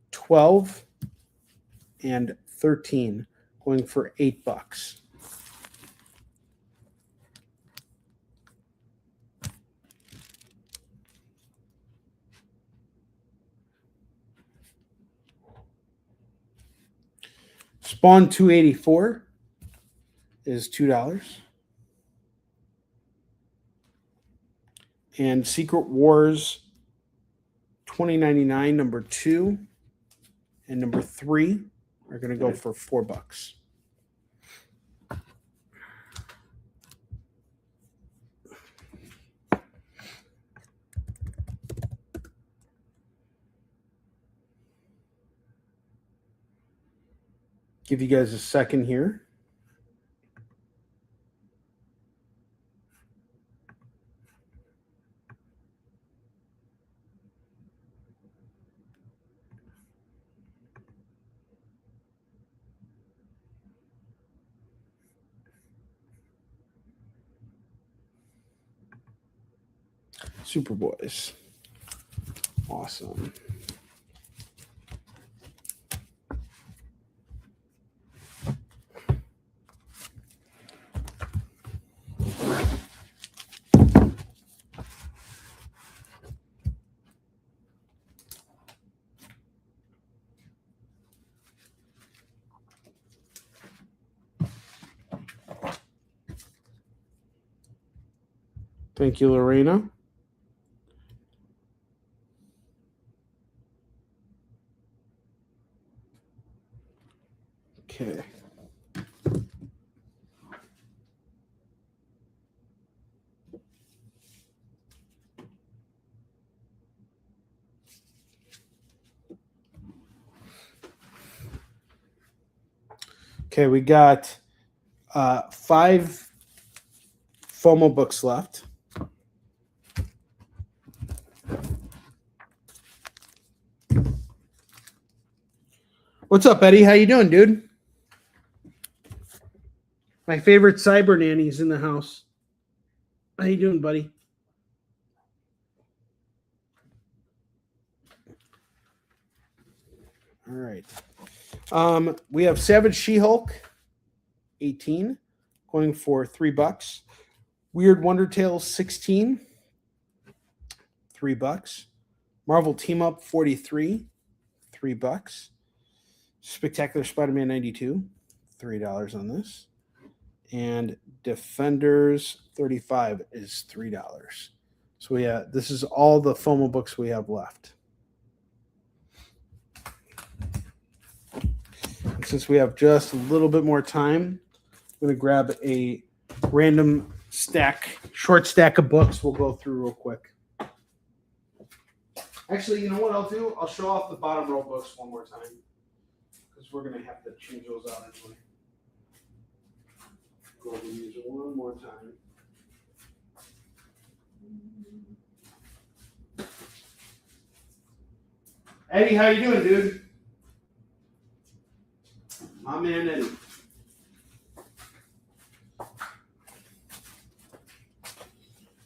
12, and 13 going for $8. Spawn 284 is $2. And Secret Wars 2099 number 2 and number 3 are going to go for $4. Give you guys a second here. Superboys. Awesome. Thank you, Lorena. Okay. Okay, we got 5 FOMO books left. What's up, Eddie? How you doing, dude? My favorite cyber nanny's in the house. How you doing, buddy? All right. We have Savage She-Hulk 18 going for $3. Weird Wonder Tales 16, $3. Marvel Team Up 43, $3. Spectacular Spider-Man 92, $3 on this. And Defenders 35 is $3. So this is all the FOMO books we have left. And since we have just a little bit more time, I'm going to grab a random short stack of books we'll go through real quick. Actually, you know what I'll do? I'll show off the bottom row books one more time because we're going to have to change those out anyway. Go over these one more time. Eddie, how you doing, dude? My man, Eddie.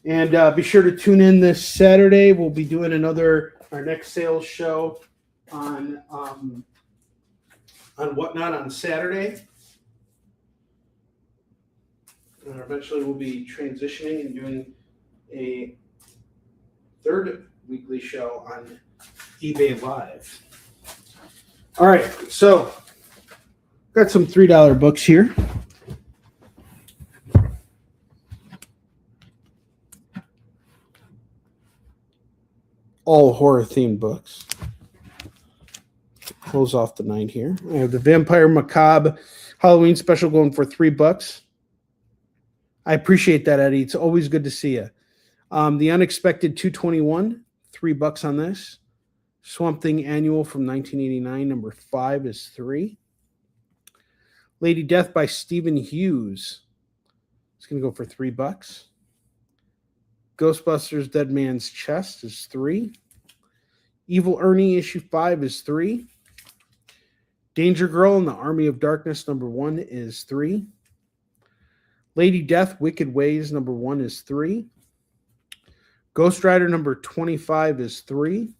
And be sure to tune in this Saturday. We'll be doing our next sales show on Whatnot on Saturday. And eventually we'll be transitioning and doing a third weekly show on eBay Live. All right, so got some $3 books here. All horror-themed books. Close off the night here. I have the Vampire Macabre Halloween special going for $3. I appreciate that, Eddie. It's always good to see you. The Unexpected 221, $3 on this. Swamp Thing Annual from 1989, number 5 is $3. Lady Death by Stephen Hughes. It's going to go for $3. Ghostbusters Dead Man's Chest is $3. Evil Ernie issue 5 is $3. Danger Girl and the Army of Darkness number 1 is $3. Lady Death Wicked Ways number 1 is $3. Ghost Rider number 25 is $3.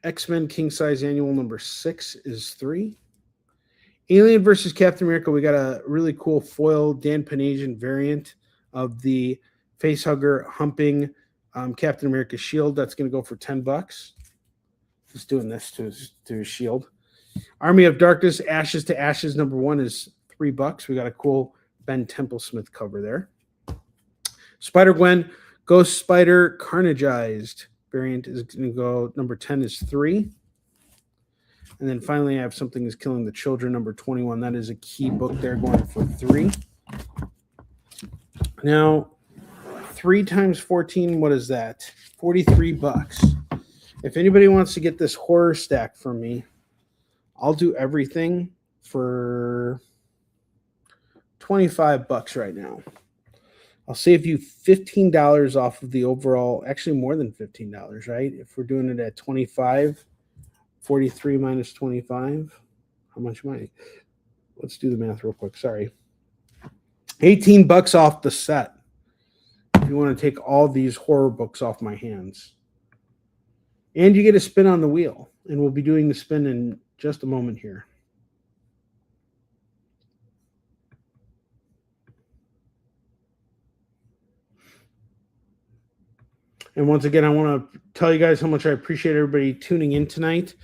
X-Men King Size Annual number 6 is $3. Alien versus Captain America, we got a really cool foil Dan Panasian variant of the facehugger humping Captain America's shield. That's going to go for $10. Just doing this to his shield. Army of Darkness, Ashes to Ashes, number 1 is $3. We got a cool Ben Templesmith cover there. Spider-Gwen, Ghost Spider, Carnageized variant is going to go, number 10 is $3. And then finally, I have Something is Killing the Children, number 21. That is a key book there going for $3. Now, 3 times 14, what is that? $43. If anybody wants to get this horror stack from me, I'll do everything for $25 right now. I'll save you $15 off of the overall, actually more than $15, right? If we're doing it at 25, 43 minus 25, how much money? Let's do the math real quick. Sorry. $18 off the set. If you want to take all these horror books off my hands. And you get a spin on the wheel. And we'll be doing the spin in just a moment here. And once again, I want to tell you guys how much I appreciate everybody tuning in tonight.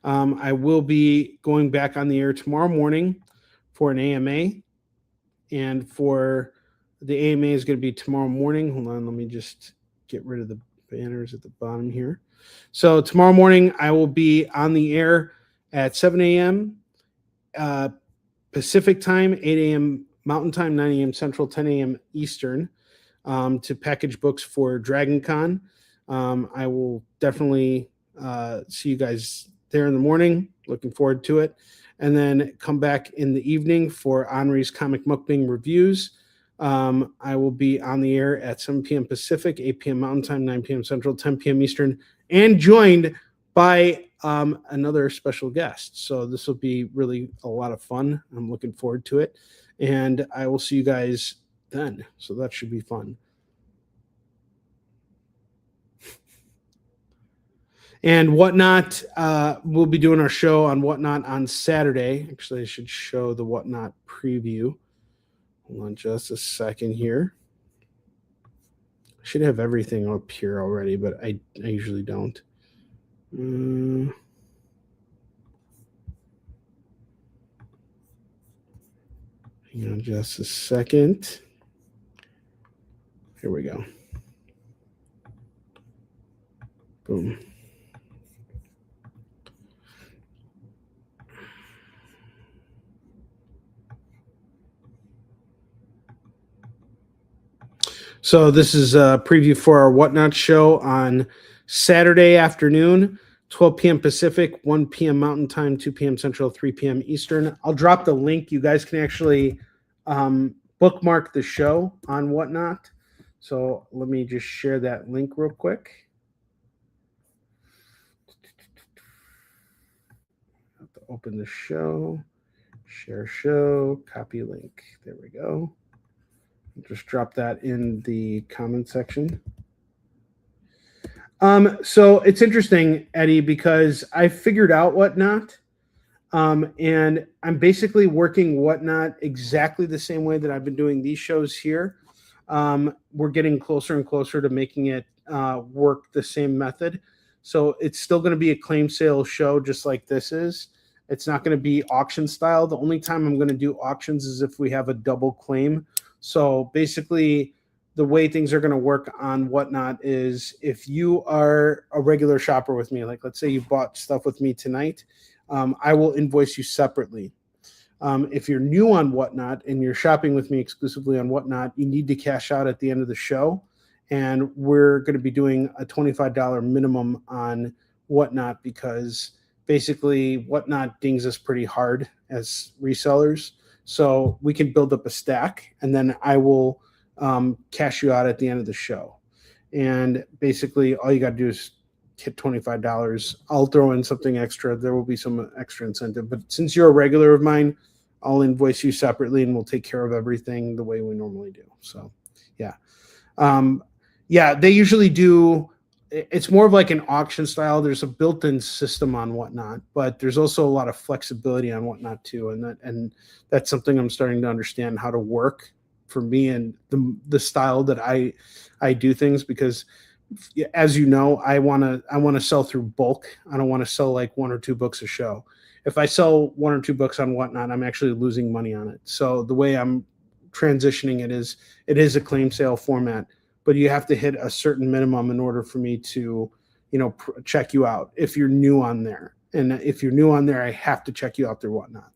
I will be going back on the air tomorrow morning for an AMA. And for the AMA is going to be tomorrow morning. Hold on, let me just get rid of the banners at the bottom here. So tomorrow morning, I will be on the air at 7 a.m. Pacific time, 8 a.m. Mountain time, 9 a.m. Central, 10 a.m. Eastern, to package books for Dragon Con. I will definitely see you guys there in the morning. Looking forward to it. And then come back in the evening for Onrie's Comic Mukbang reviews. I will be on the air at 7 p.m. Pacific, 8 p.m. Mountain Time, 9 p.m. Central, 10 p.m. Eastern, and joined by another special guest. So this will be really a lot of fun. I'm looking forward to it. And I will see you guys then. So that should be fun. And Whatnot, we'll be doing our show on Whatnot on Saturday. Actually, I should show the Whatnot preview. Hold on just a second here. I should have everything up here already, but I usually don't. Hang on just a second. Here we go. Boom. So this is a preview for our Whatnot show on Saturday afternoon, 12 p.m. Pacific, 1 p.m. Mountain Time, 2 p.m. Central, 3 p.m. Eastern. I'll drop the link. You guys can actually bookmark the show on Whatnot. So let me just share that link real quick. I have to open the show, share show, copy link. There we go. Just drop that in the comment section. So it's interesting, Eddie, because I figured out Whatnot, and I'm basically working Whatnot exactly the same way that I've been doing these shows here. We're getting closer and closer to making it work the same method. So it's still going to be a claim sale show just like this is. It's not going to be auction style. The only time I'm going to do auctions is if we have a double claim. So basically, the way things are going to work on Whatnot is if you are a regular shopper with me, like let's say you bought stuff with me tonight, I will invoice you separately. If you're new on Whatnot and you're shopping with me exclusively on Whatnot, you need to cash out at the end of the show. And we're going to be doing a $25 minimum on Whatnot because basically Whatnot dings us pretty hard as resellers. So we can build up a stack, and then I will cash you out at the end of the show. And basically, all you got to do is hit $25. I'll throw in something extra. There will be some extra incentive. But since you're a regular of mine, I'll invoice you separately, and we'll take care of everything the way we normally do. So, yeah. They usually do. It's more of like an auction style. There's a built-in system on Whatnot, but there's also a lot of flexibility on Whatnot too. And that's something I'm starting to understand how to work for me and the style that I do things, because as you know, I want to sell through bulk. I don't want to sell like 1 or 2 books a show. If I sell 1 or 2 books on Whatnot, I'm actually losing money on it. So the way I'm transitioning it is a claim sale format. But you have to hit a certain minimum in order for me to, check you out if you're new on there. And if you're new on there, I have to check you out through Whatnot.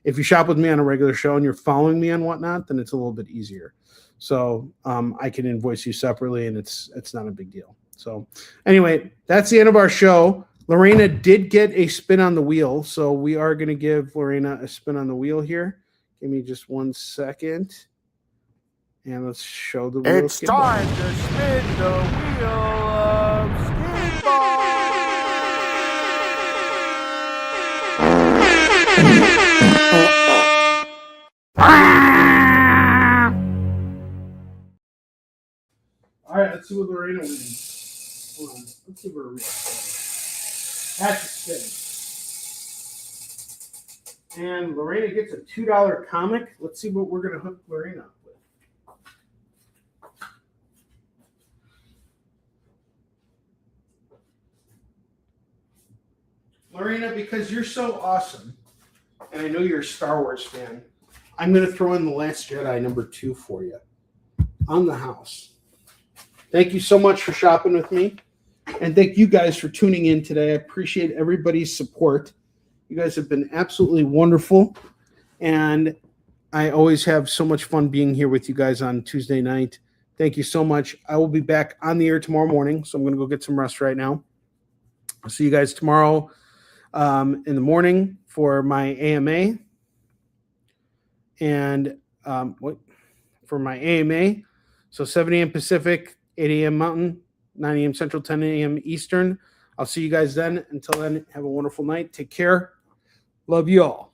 If you shop with me on a regular show and you're following me on Whatnot, then it's a little bit easier. So I can invoice you separately, and it's not a big deal. So anyway, that's the end of our show. Lorena did get a spin on the wheel, so we are going to give Lorena a spin on the wheel here. Give me just 1 second. And let's show the wheel. It's time to spin the wheel of Skidball. All right, let's see what Lorena wins. Hold on. Let's see where we're at. That's a spin. And Lorena gets a $2 comic. Let's see what we're going to hook Lorena up with. Lorena, because you're so awesome, and I know you're a Star Wars fan, I'm going to throw in The Last Jedi #2 for you on the house. Thank you so much for shopping with me, and thank you guys for tuning in today. I appreciate everybody's support. You guys have been absolutely wonderful, and I always have so much fun being here with you guys on Tuesday night. Thank you so much. I will be back on the air tomorrow morning, so I'm going to go get some rest right now. I'll see you guys tomorrow in the morning for my AMA, and for my AMA. So 7 a.m. Pacific, 8 a.m. Mountain, 9 a.m. Central, 10 a.m. Eastern. I'll see you guys then. Until then, have a wonderful night. Take care. Love you all.